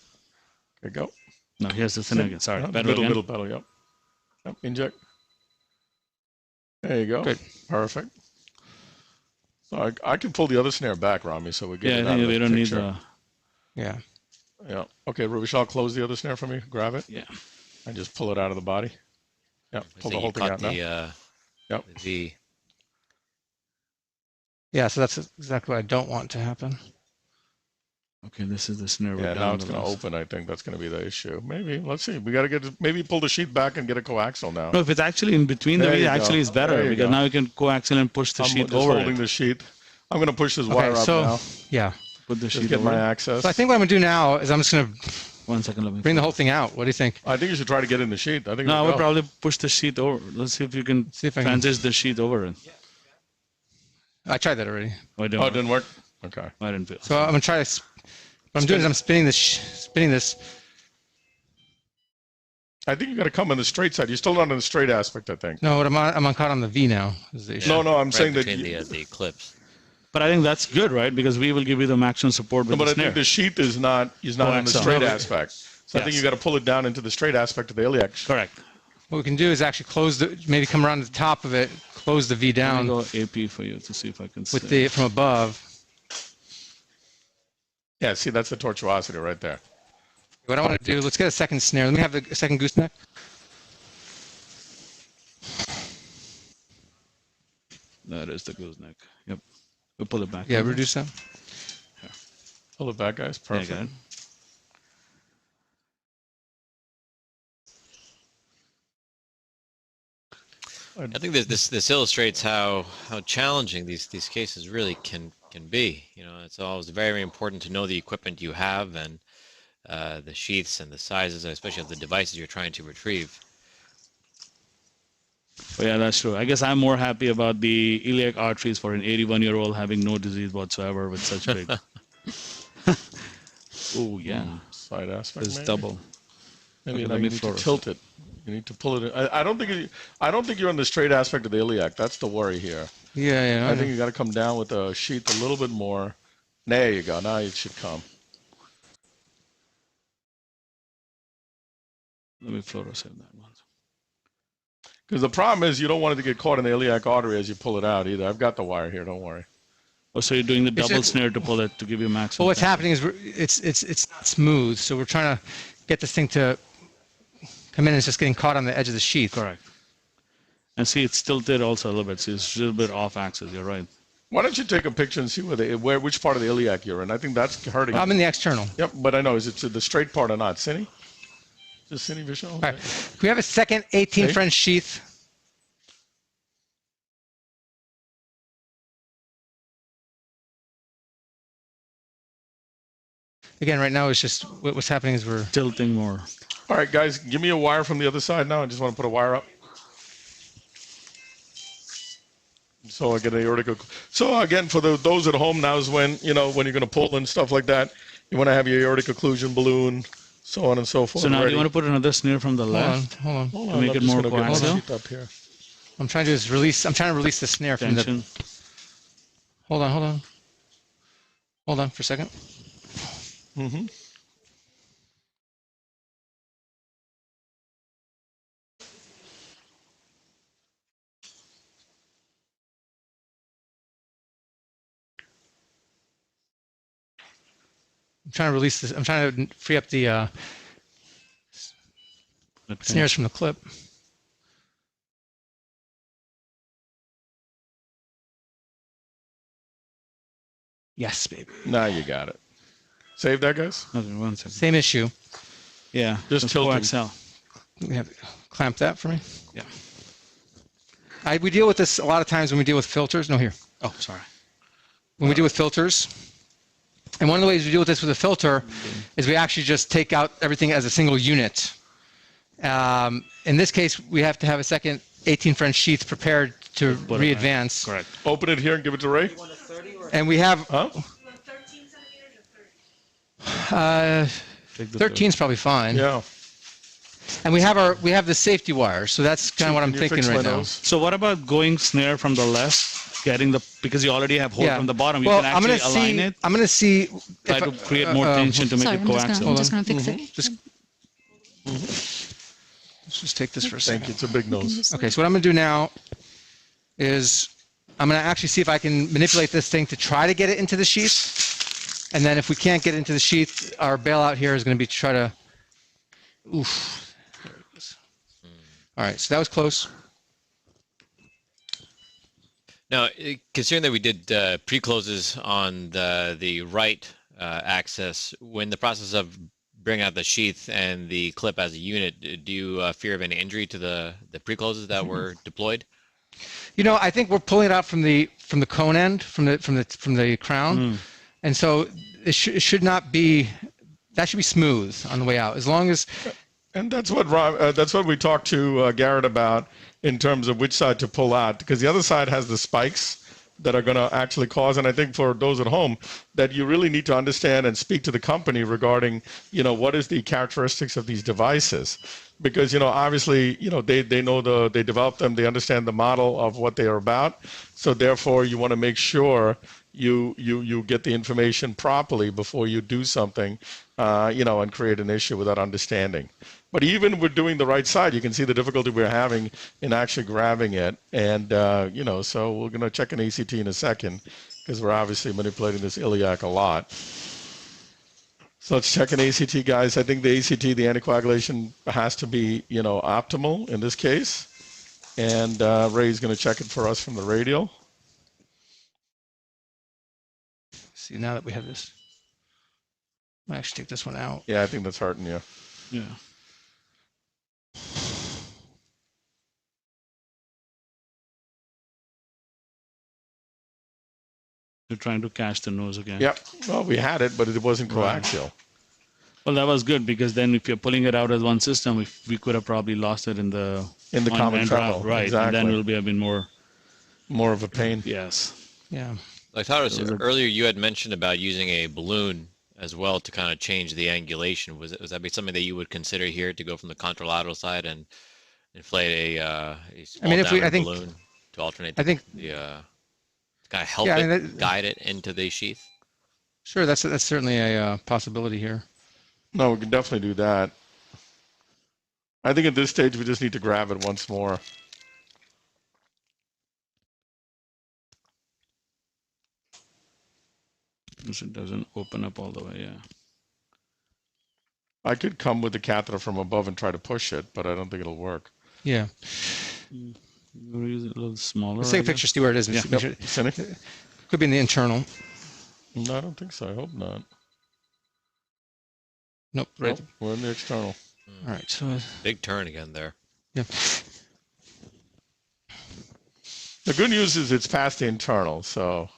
Okay, go. No, here's the thing again. Sorry, pedal again. Middle pedal, yep. Yep, inject. There you go. Good. Perfect. So I can pull the other snare back, Rami, so we get Yeah, it I out think of we the don't need picture. the. Yeah. Yeah. Okay, Rubishal, close the other snare for me. Grab it. Yeah. And just pull it out of the body. Yep. I Pull think the whole you thing caught out now. Yep. the V. Yeah. So that's exactly what I don't want to happen. Okay, this is the snare. Yeah, now it's going to open. I think that's going to be the issue. Maybe. Let's see. We got to get maybe pull the sheet back and get a coaxial now. No, if it's actually in between the There V, you actually go. is better There you because go. now you can coaxial and push the I'm sheet just over holding it. the sheet. I'm going to push this wire Okay. up So now. yeah. Put the Just sheet get over my it. access. So I think what I'm gonna do now is I'm just gonna 1 second, let me. bring the whole thing out. What do you think? I think you should try to get in the sheet. I think No, I it'll would go. probably push the sheet over. Let's see if you can See if I can. transit the sheet over it. I tried that already. Oh, it Oh, it didn't. didn't work? Okay. I didn't feel. So I'm gonna try to. What I'm doing is I'm spinning this. Spinning this. I think you got to come on the straight side. You're still not on the straight aspect, I think. No, what I'm on caught on the V now. Is the issue. No, I'm saying that. between the clips. But I think that's good, right? Because we will give you the maximum support No, with but the I snare. think the sheath is not on the Coaxial. straight No, aspect. So I think Yes. you got to pull it down into the straight aspect of the iliac. Correct. What we can do is actually close the. Maybe come around the top of it, close the V Let me down go AP for you to see if I can. with see. the from above. Yeah, see, that's the tortuosity right there. What I want to do, let's get a second snare. Let me have a second gooseneck. That is the gooseneck. Yep. We'll pull it back. Yeah, reduce that. Pull it back, guys. Yeah, Perfect. got it. I think this illustrates how challenging these cases really can be. You know, it's always very important to know the equipment you have and the sheaths and the sizes, especially of the devices you're trying to retrieve. Oh, yeah, that's true. I guess I'm more happy about the iliac arteries for an 81-year-old having no disease whatsoever with such big. Oh yeah, Side aspect. it's maybe. double. Maybe Okay, now let you me need to fluoresce. tilt it. You need to pull it in. I don't think you're on the straight aspect of the iliac. That's the worry here. Yeah, yeah. I think you got to come down with the sheath a little bit more. There you go. Now it should come. Let me fluoresce that one. Because the problem is you don't want it to get caught in the iliac artery as you pull it out either. I've got the wire here. Don't worry. Oh, so you're doing the It's double just- snare to pull it to give you maximum. Well, what's tension. happening is it's not smooth, so we're trying to get this thing to come in. And it's just getting caught on the edge of the sheath. Correct. And see, it's tilted also a little bit. See, it's a little bit off axis. You're right. Why don't you take a picture and see which part of the iliac you're in? I think that's hurting. I'm in the external. Yep, but I know. Is it the straight part or not? Cine? Just Cine Vishal? All right. Can we have a second 18 Okay. French sheath? again, right now it's just what's happening is we're Tilting more. All right, guys, give me a wire from the other side now. I just want to put a wire up. So I get an aortic. So again, for those at home, now is when, when you're going to pull and stuff like that, you want to have your aortic occlusion balloon, so on and so forth. So now ready. do you want to put another snare from the left? hold on. Hold to on, make I'm it just more gonna get coaxial? my up here. I'm trying to just release. I'm trying to release the snare from the. Tension. Hold on for a second. Mm-hmm. I'm trying to release this. I'm trying to free up the snares from the clip. Yes, baby. Now you got it. Save that, guys. Okay, 1 second. Same issue. Yeah, Just tilting. coaxial. We have clamp that for me. Yeah. We deal with this a lot of times when we deal with filters. No, here. Oh, sorry. When we deal with filters. And one of the ways we deal with this with a filter is we actually just take out everything as a single unit. In this case, we have to have a second 18 French sheath prepared to re-advance. Correct. Open it here and give it to Ray. And we have Huh? 13 centimeters or 30? Take the 13 is probably fine. Yeah. And we have the safety wire, so that's kind of what I'm Can you thinking fix right my now. nose? So what about going snare from the left, getting because you already have hole from the bottom, you Well, can actually align it, I'm going to see. try to create more tension to make Sorry, it I'm coaxial. just gonna fix it. Let's just take this for a Thank second. you. It's a big nose. Okay, so what I'm going to do now is I'm going to actually see if I can manipulate this thing to try to get it into the sheath. And then if we can't get it into the sheath, our bailout here is going to be to try to. Oof. There it is. All right, so that was close. Now, considering that we did pre-closes on the right axis, when the process of bringing out the sheath and the clip as a unit, do you fear of any injury to the pre-closes that were deployed? I think we're pulling it out from the cone end, from the crown, and so it should not be. That should be smooth on the way out, as long as. And that's what we talked to Garrett about in terms of which side to pull out, because the other side has the spikes that are going to actually cause. And I think for those at home, that you really need to understand and speak to the company regarding, what is the characteristics of these devices, because obviously they know they develop them, they understand the model of what they are about. So therefore, you want to make sure you get the information properly before you do something, and create an issue without understanding. But even with doing the right side, you can see the difficulty we're having in actually grabbing it. And, so we're going to check an ACT in a second, because we're obviously manipulating this iliac a lot. So let's check an ACT, guys. I think the ACT, the anticoagulation, has to be, optimal in this case. And Ray's going to check it for us from the radial. See, now that we have this, I actually take this one out. Yeah, I think that's hurting you. Yeah. You're trying to catch the nose again. Yep. Well, we had it, but it wasn't coaxial. Well, that was good, because then if you're pulling it out as one system, we could have probably lost it in the common tremor. right? Exactly. And then it will be a bit more of a pain. Yes. Yeah. Like Taurus, earlier you had mentioned about using a balloon as well to kind of change the angulation. Was that be something that you would consider here, to go from the contralateral side and inflate a small balloon to alternate to kind of help guide it into the sheath? Sure, that's certainly a possibility here. No, we can definitely do that. I think at this stage we just need to grab it once more. Because it doesn't open up all the way, yeah. I could come with the catheter from above and try to push it, but I don't think it'll work. Yeah. You use it a little smaller. Let's take a picture, see where it is. Yeah. Could be in the internal. No, I don't think so. I hope not. Nope. Right. Nope, we're in the external. All right. So. Big turn again there. Yeah. The good news is it's past the internal, so.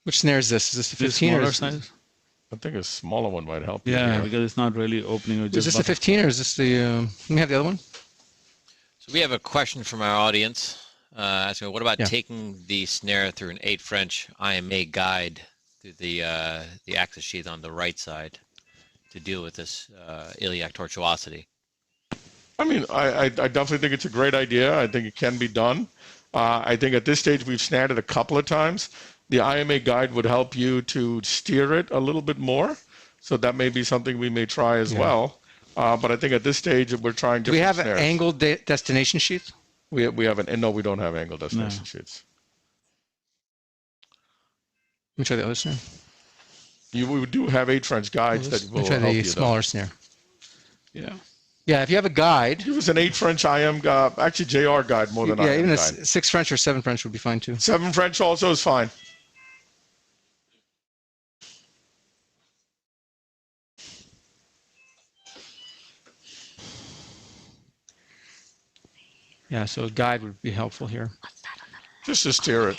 Which snare is this? Is this the This 15 or smaller is, size? I think a smaller one might help you. Yeah, here. because it's not really opening. Or is just this the 15 or is this the? Let me have the other one. So we have a question from our audience asking, what about Yeah. taking the snare through an 8 French IMA guide through the axis sheath on the right side to deal with this iliac tortuosity? I mean, I definitely think it's a great idea. I think it can be done. I think at this stage we've snared it a couple of times. The IMA guide would help you to steer it a little bit more. So that may be something we may try as well. But I think at this stage we're trying Do we different have an snares. angled destination sheath? We have an, no, we don't have angle destination sheets. Let me try the other snare. We do have 8 French guides that Let will me try help the you. smaller snare. Yeah. Yeah, if you have a guide. It was an 8 French IM, actually JR guide more than Yeah, IM even a guide. 6 French or 7 French would be fine too. 7 French also is fine. Yeah, so a guide would be helpful here. Just to steer it.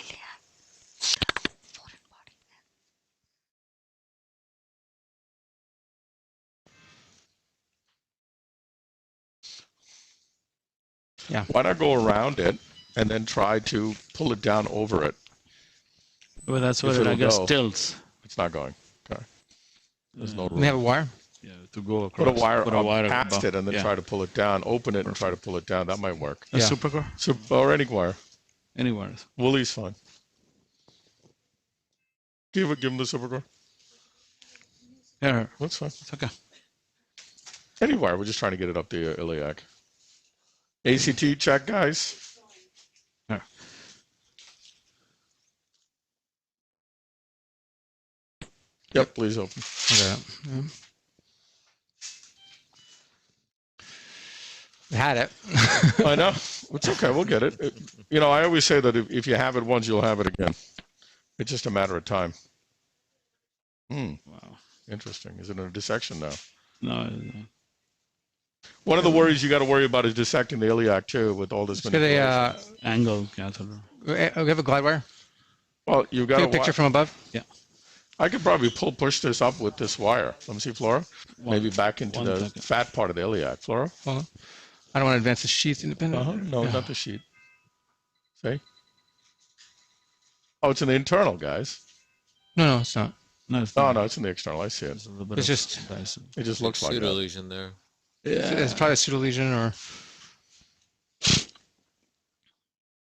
Yeah. Why not go around it and then try to pull it down over it? Well, that's If what it, I it'll guess, go. tilts. It's not going. Okay. There's no Let room. me have a wire. Yeah, to go Put across. a wire, Put a wire past above. it and then Yeah. try to pull it down. Open it and try to pull it down. That might work. A Yeah. supercar? So, or any wire. Anywhere. Woolly's fine. Give him the supercar. Here. That's fine. It's okay. Any wire. We're just trying to get it up the iliac. ACT check, guys. Here. Yep, please open. Okay. Yeah. We had it. I know. It's okay. We'll get it. You know, I always say that if you have it once, you'll have it again. It's just a matter of time. Hmm. Wow. Interesting. Is it a dissection now? No. One of the worries you got to worry about is dissecting the iliac too, with all this Let's get a, Angle catheter. we have a glide wire. well, you got Take a picture from above. I could probably push this up with this wire. Let me see, Flora. Maybe back into one the second. fat part of the iliac. Flora. Hold on. I don't want to advance the sheath independent. No, Yeah. not the sheet. See? Oh, it's in the internal, guys. No, it's not. No, it's No, not. no, it's in the external. I see it. It's a little bit It's of just- size. It just looks like pseudo that. lesion there. It's probably a pseudo-lesion or.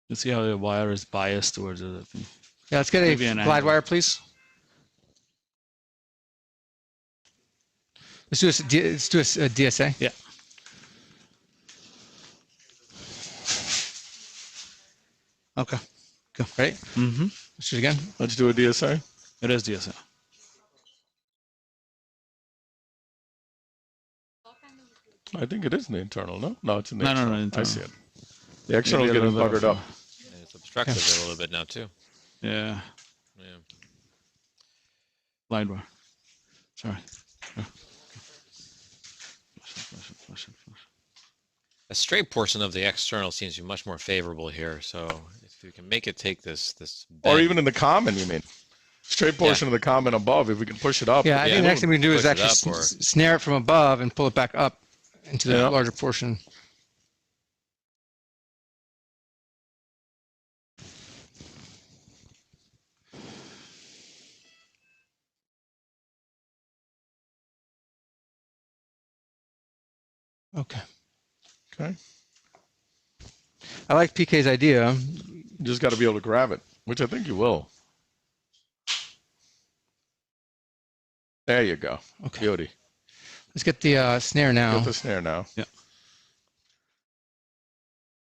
You see how the wire is biased towards it. I think. Yeah, let's get Maybe a an glide angle. wire, please. Let's do a DSA. Yeah. Okay. Go. Ready? Mm-hmm. Let's do it again. Let's do a DSA. It is DSA. I think it is in the internal, no? No, it's in the No, external. no, I internal. see it. The external is Maybe a getting little bit buggered of, up. And it's obstructive a little bit now too. Yeah. Yeah. Glide wire. Sorry. Yeah. Flush it. A straight portion of the external seems to be much more favorable here. So if you can make it take this Or bend- even in the common, you mean? Straight portion of the common above, if we can push it up. Yeah, I think the next thing we can do is Push it actually up or- snare it from above and pull it back up into the Yeah. larger portion. Okay. Okay. I like PK's idea. You just got to be able to grab it, which I think you will. There you go. Okay. Beauty. Let's get the snare now. Get the snare now. Let's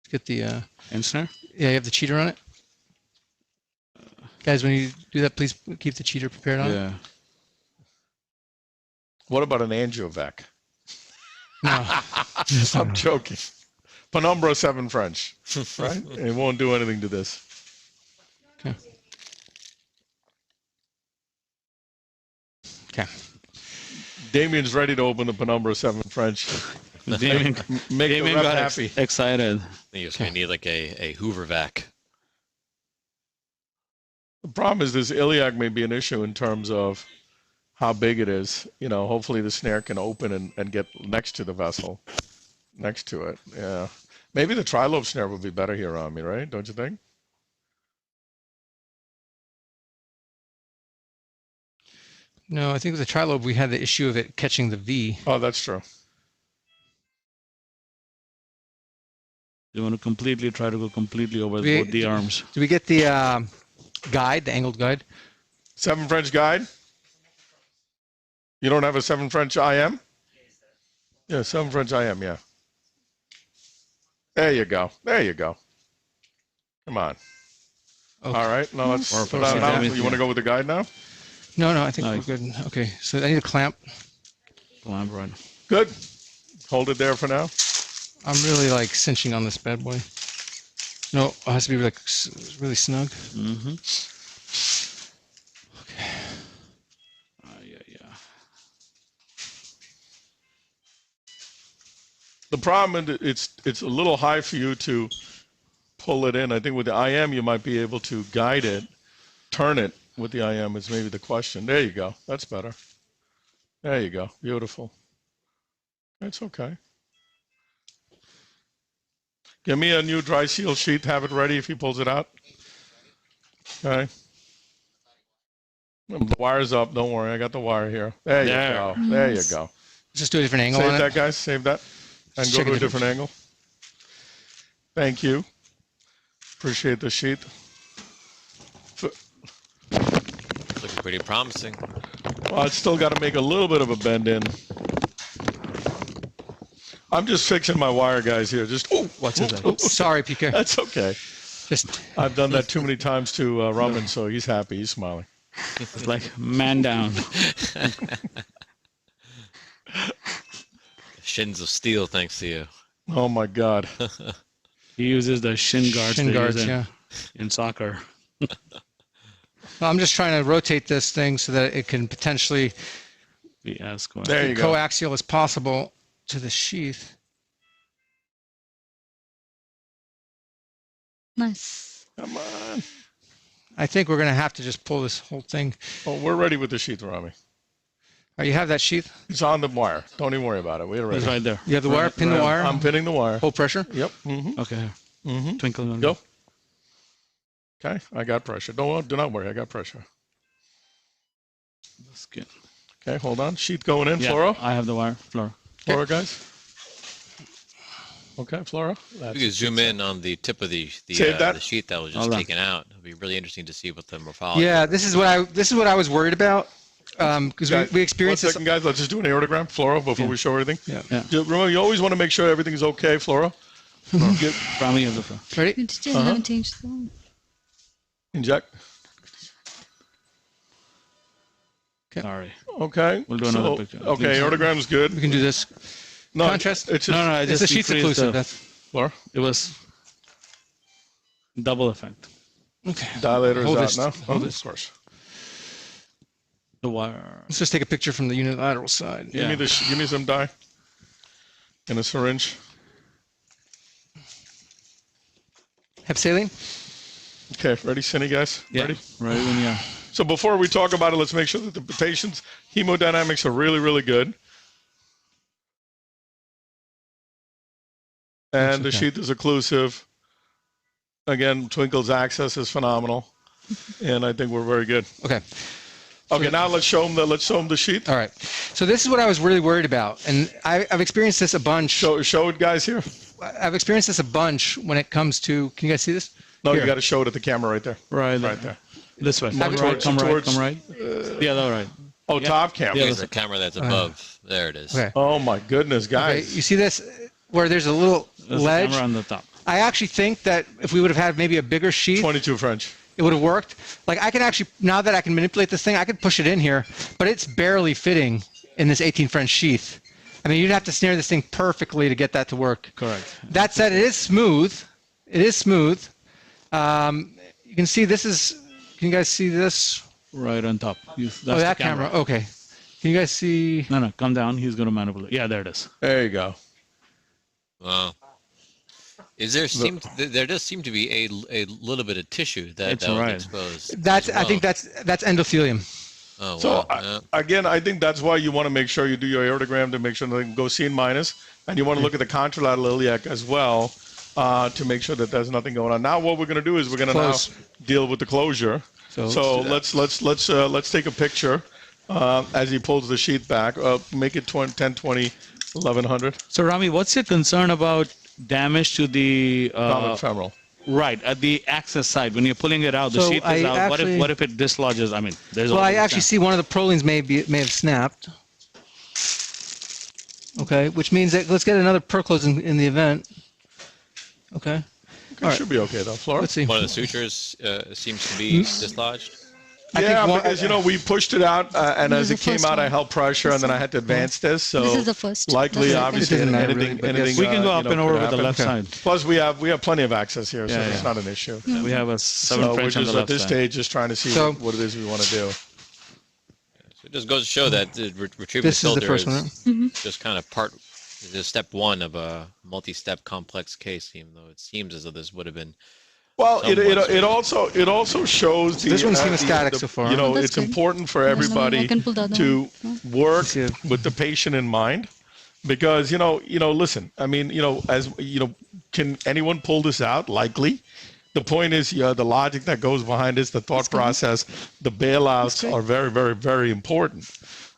get the. And snare? Yeah, you have the cheater on it. Guys, when you do that, please keep the cheater prepared on. Yeah. What about an angiovac? No. I'm joking. Penumbra 7 French, right? It won't do anything to this. Okay. Okay. Damien's ready to open the Penumbra 7 French. Damien, Make the Damien rep got happy. excited. I think you're going to need like a Hoover vac. The problem is this iliac may be an issue in terms of how big it is. You know, hopefully the snare can open and get next to the vessel, next to it. Yeah. Maybe the trilobe snare would be better here on me, right? Don't you think? No, I think with the trilobe, we had the issue of it catching the V. Oh, that's true. You want to completely try to go completely over both the arms. Do we get the guide, the angled guide? 7 French guide? You don't have a 7 French IM? Yeah, 7 French IM, yeah. There you go. There you go. Come on. Okay. All right. Now let's put that out. You want to go with the guide now? No, I think we're good. Okay, so I need a clamp. Clamp right. Good. Hold it there for now. I'm really like cinching on this bad boy. No, it has to be like really snug. Mm-hmm. Okay. Yeah. The problem is it's a little high for you to pull it in. I think with the IM you might be able to guide it, turn it with the IM is maybe the question. There you go. That's better. There you go. Beautiful. That's okay. Give me a new dry seal sheet. Have it ready if he pulls it out. Okay. The wire's up. Don't worry. I got the wire here. There you go. There you go. Just do a different angle Save on it. that, guys. Save that. And go to a different angle. Thank you. Appreciate the sheet. Looking pretty promising. Well, it's still got to make a little bit of a bend in. I'm just fixing my wire, guys, here. Just What's that? Sorry, PK. That's okay. Just I've done that too many times to Raman, so he's happy. He's smiling. It's like man down. Shins of steel, thanks to you. Oh my God. He uses the shin guards. shin guards, yeah. In soccer. Well, I'm just trying to rotate this thing so that it can potentially Be as quiet. There be you go. coaxial as possible to the sheath. Nice. Come on. I think we're going to have to just pull this whole thing. Oh, we're ready with the sheath, Rami. Oh, you have that sheath? It's on the wire. Don't even worry about it. We're ready. It's right there. You have the wire? Pin the wire? I'm pinning the wire. Hold pressure? Yep. Mm-hmm. Okay. Mm-hmm. Twinkle on Go. Okay. I got pressure. Do not worry. I got pressure. the skin. Okay. Hold on. Sheath going in. Yeah, Flora. I have the wire. Flora. Flora, guys. Okay, Flora. If you could zoom in on the tip of the Save that. sheet that was just Hold on. taken out. It'd be really interesting to see what the morphology. Yeah, this is what I was worried about because Guys, we experienced one this. second, guys. Let's just do an aortogram, Flora, before we show everything. Yeah. Yeah. Remember, you always want to make sure everything's okay, Flora. Get, Rami has the Flora. Ready? You still haven't changed the one. inject. Sorry. Okay. We'll do another picture. Okay, aortogram's good. We can do this. No, Contrast? It's just, No, I It's just the sheath increased occlusive. the- That's Flora. It was double effect. okay. Dilator's Hold out this- now. hold Oh, this. of course. The wire. Let's just take a picture from the unilateral side. Yeah. Give me some dye. And a syringe. Have saline? Okay, ready, Cindy, guys? Yeah. Ready? Right when you. So before we talk about it, let's make sure that the patient's hemodynamics are really, really good. And the okay. sheath is occlusive. Again, Twinkle's access is phenomenal. And I think we're very good. Okay. Okay, now let's show them the sheath. All right. So this is what I was really worried about, and I've experienced this a bunch. Show it, guys, here. I've experienced this a bunch when it comes to. Can you guys see this? No, Here. you got to show it at the camera right there. Right Right there. This way. Have it Right, come right. towards- Come right. The other right. Oh, Yeah. top camera. Yeah, There's a camera that's above. There it is. Okay. Oh, my goodness, Okay. guys. You see this where there's a little There's ledge? the camera on the top. I actually think that if we would have had maybe a bigger sheath, 22 French. it would have worked. Like I can actually, now that I can manipulate this thing, I could push it in here, but it's barely fitting in this 18 French sheath. I mean, you'd have to snare this thing perfectly to get that to work. Correct. That said, it is smooth. It is smooth. You can see this is, can you guys see this? Right on top. That's Oh, that the camera. Okay. Can you guys see? No, come down. He's going to manipulate. Yeah, there it is. There you go. Wow. Is there there does seem to be a little bit of tissue that was right. exposed. That's as well. I think that's endothelium. Oh, So wow. again, I think that's why you want to make sure you do your aortogram to make sure nothing goes C minus, and you want to look at the contralateral iliac as well to make sure that there's nothing going on. Now, what we're going to do is we're going to now deal with the closure. So let's take a picture as he pulls the sheath back. Make it 1020 1100. So Rami, what's your concern about damage to the Common femoral. right at the access side when you're pulling it out? The So sheath is I out. actually- What if it dislodges? I mean, there's. Well, I always actually chance. see one of the prolines may have snapped. Okay, which means that let's get another perclose in the event. Okay. It should be okay though, Flora. Let's see. One of the sutures seems to be dislodged. I Yeah, think because we pushed it out, and This as is it the came first out, I one. held pressure, and then I had to advance this. So This is the first. likely, That's it. obviously, It doesn't matter anything, really, but yes. anything. We can go up and over could with the happen. left side. Plus, we have plenty of access here, so Yeah, it's yeah. not an issue. We have a 7 So we're French on just the at left this side. stage just trying to see So- what it is we want to do. So it just goes to show that the retrieving This is the filter first one. just kind of is step one of a multi-step complex case, even though it seems as though this would have been. Well, Somewhat it also shows the. This one's the- hemostatic the- so far. You know, That's it's good. important for I everybody can pull the other to one. work See it. with the patient in mind, because listen. I mean, can anyone pull this out? Likely. The point is, the logic that goes behind this, the thought process, the bailouts are very, very, very important.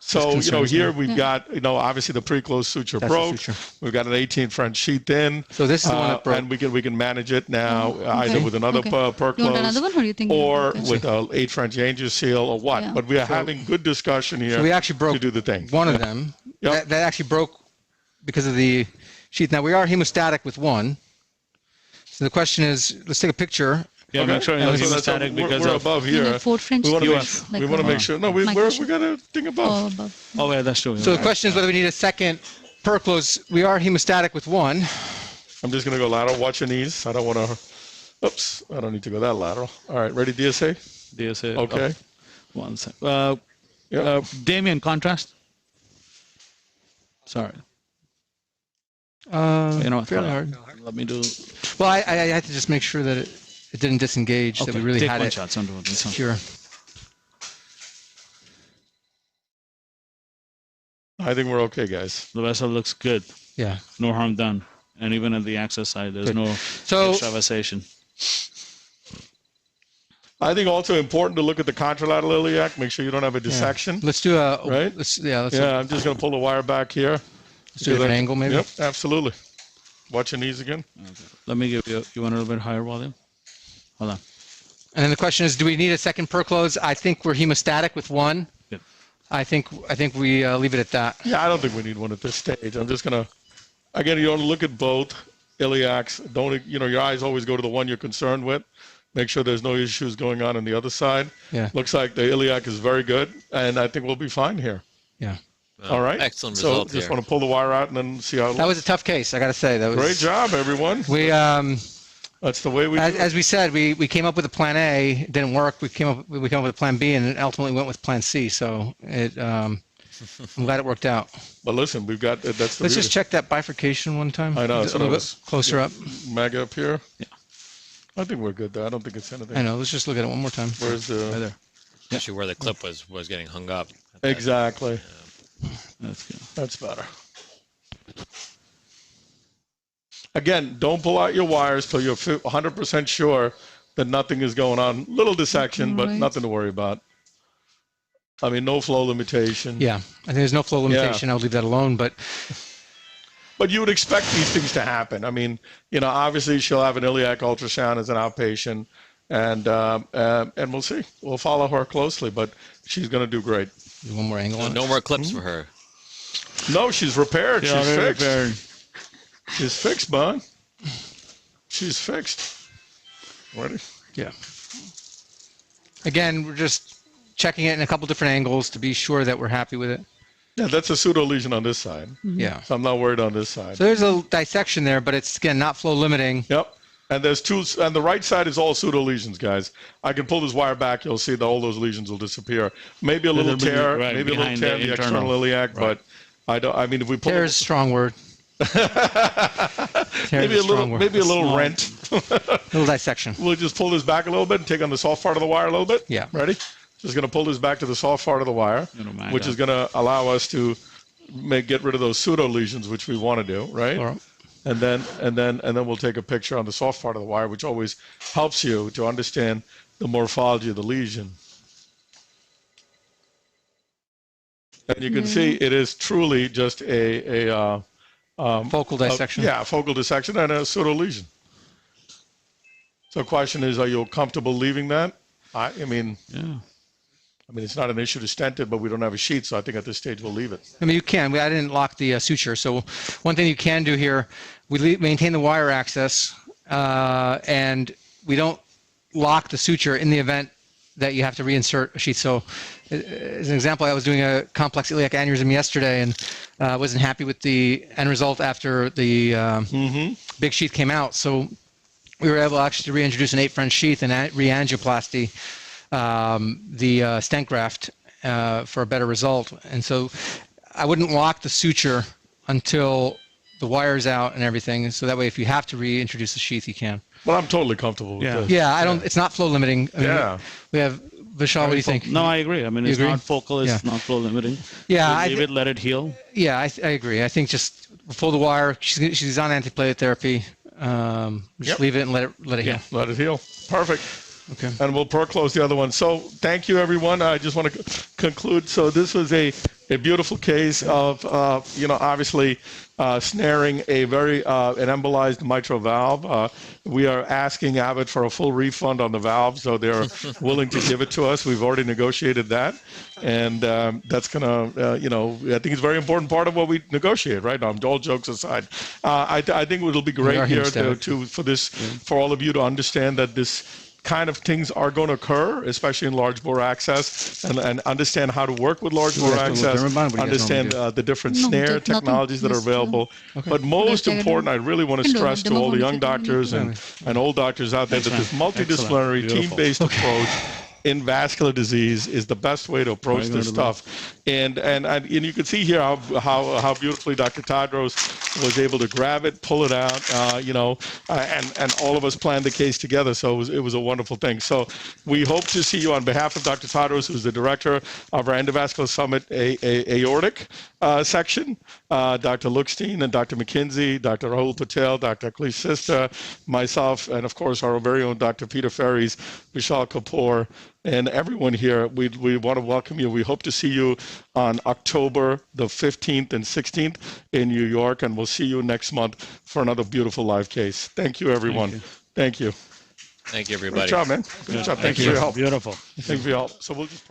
So, concerns here me. we've got, obviously the pre-closed suture That's the broke. suture. We've got an 18 French sheath in. So this is the one that broke. And we can manage it now either Okay. with another Okay. per You want another one, or you think? or Okay. with a 8 French angio seal or what. Yeah. But we are having good discussion here So we actually broke to do the thing. one of them. Yep. That actually broke because of the sheath. Now we are hemostatic with one. So the question is, let's take a picture. Yeah, make sure So you're that's hemostatic because we're of. above You here. need 4 French. We want to make US. sure. Like We want to a- make sure. No, we migration. got a thing above. Oh, above. Oh, yeah, that's true. So the question is whether we need a second perclose. We are hemostatic with one. I'm just gonna go lateral. Watch your knees. I don't want to. Oops. I don't need to go that lateral. All right. Ready, DSA? DSA. Okay. Oh, one sec. Yep. Damien, contrast. Sorry. Fairly hard. Let me do. Well, I had to just make sure that it didn't disengage, that we really take had one it shot. Don't do it. This one. secure. I think we're okay, guys. The vessel looks good. Yeah. No harm done. And even at the access side, there's Good. no So extravasation. I think also important to look at the contralateral iliac. Make sure you don't have a dissection. let's do a Right? Let's Yeah, I'm just gonna pull the wire back here. let's do a different angle maybe. Yep, absolutely. Watch your knees again. Let me give you want a little bit higher volume? Hold on. And then the question is, do we need a second perclose? I think we're hemostatic with one. Good. I think we leave it at that. Yeah, I don't think we need one at this stage. I'm just gonna, again, you want to look at both iliacs. Don't, your eyes always go to the one you're concerned with. Make sure there's no issues going on the other side. Yeah. Looks like the iliac is very good, and I think we'll be fine here. Yeah. All right. Excellent So result just here. want to pull the wire out and then see how. That was a tough case, I got to say. That was Great job, everyone. We That's the way we do it. as we said, we came up with a plan A, it didn't work. We came up with a plan B, and ultimately went with plan C. So I'm glad it worked out. But listen, we've got that's the Let's beauty. just check that bifurcation one time. I know, Just so a little that bit was- closer up. mag up here. Yeah. I think we're good there. I don't think it's anything. I know. Let's just look at it one more time. Where's the Right there. Especially where the clip was getting hung up. at that- exactly? That's good. That's better. Again, don't pull out your wires till you're 100% sure that nothing is going on. Little dissection, but Right. nothing to worry about. I mean, no flow limitation. Yeah, I think there's no flow limitation. I'll leave that alone. But But you would expect these things to happen. I mean, obviously she'll have an iliac ultrasound as an outpatient, and we'll see. We'll follow her closely, but she's going to do great. do one more angle on it. No more clips for her. No, she's repaired. Yeah, She's very fixed. repaired. She's fixed, bud. She's fixed. Ready? Yeah. Again, we're just checking it in a couple different angles to be sure that we're happy with it. Yeah, that's a pseudo lesion on this side. Yeah. So I'm not worried on this side. So there's a dissection there, but it's again not flow limiting. Yep. And there's two, and the right side is all pseudo lesions, guys. I can pull this wire back. You'll see that all those lesions will disappear. Maybe a little Little bit, tear, right, maybe a little behind tear the in the internal. external iliac, Right. but I mean, if we pull Tear is a strong word. maybe a little rent. Little dissection. We'll just pull this back a little bit and take on the soft part of the wire a little bit. Yeah. Ready? Just going to pull this back to the soft part of the wire, which is going to allow us to get rid of those pseudo lesions, which we want to do, right? All right. And then we'll take a picture on the soft part of the wire, which always helps you to understand the morphology of the lesion. And you can see it is truly just a focal dissection. Focal dissection and a pseudo lesion. So the question is, are you comfortable leaving that? I mean, it's not an issue to stent it, but we don't have a sheet, so I think at this stage we'll leave it. I mean, you can. I didn't lock the suture. So one thing you can do here, we maintain the wire access, and we don't lock the suture in the event that you have to reinsert a sheath. So as an example, I was doing a complex iliac aneurysm yesterday and wasn't happy with the end result after the big sheath came out. So we were able actually to reintroduce an 8 French sheath and re-angioplasty the stent graft for a better result. And so I wouldn't lock the suture until the wire's out and everything. So that way, if you have to reintroduce the sheath, you can. Well, I'm totally comfortable with this. Yeah, I don't. It's not flow limiting. I mean, we have Vishal. What do you think? No, I agree. I mean, it's not focal. It's not flow limiting. Yeah, leave it, let it heal. Yeah, I agree. I think just pull the wire. She's on antiplatelet therapy. Just leave it and let it heal. Let it heal. Perfect. Okay. And we'll close the other one. So thank you, everyone. I just want to conclude. So this was a beautiful case of, obviously snaring a very an embolized mitral valve. We are asking Abbott for a full refund on the valve, so they're willing to give it to us. We've already negotiated that, and that's going to, I think it's a very important part of what we negotiate, right? All jokes aside, I think it'll be great here for all of you to understand that this kind of things are going to occur, especially in large bore access, and understand how to work with large bore access, understand the different snare technologies that are available. Okay. But most important, I really want to stress to all the young doctors and old doctors out there that this multidisciplinary, team-based approach in vascular disease is the best way to approach this stuff. And you can see here how beautifully Dr. Tadros was able to grab it, pull it out, and all of us planned the case together. So it was a wonderful thing. So we hope to see you on behalf of Dr. Tadros, who's the director of our Endovascular Summit aortic section, Dr. Lookstein and Dr. McKinsey, Dr. Rahul Patel, Dr. Akhilesh Sista, myself, and of course our very own Dr. Peter Ferries, Vishal Kapoor, and everyone here. We want to welcome you. We hope to see you on October the 15th and 16th in New York, and we'll see you next month for another beautiful live case. Thank you, everyone. Thank you. Thank you, everybody. Good job, man. Good job. Thank you for your help. Beautiful. Thank you for your help. So we'll just...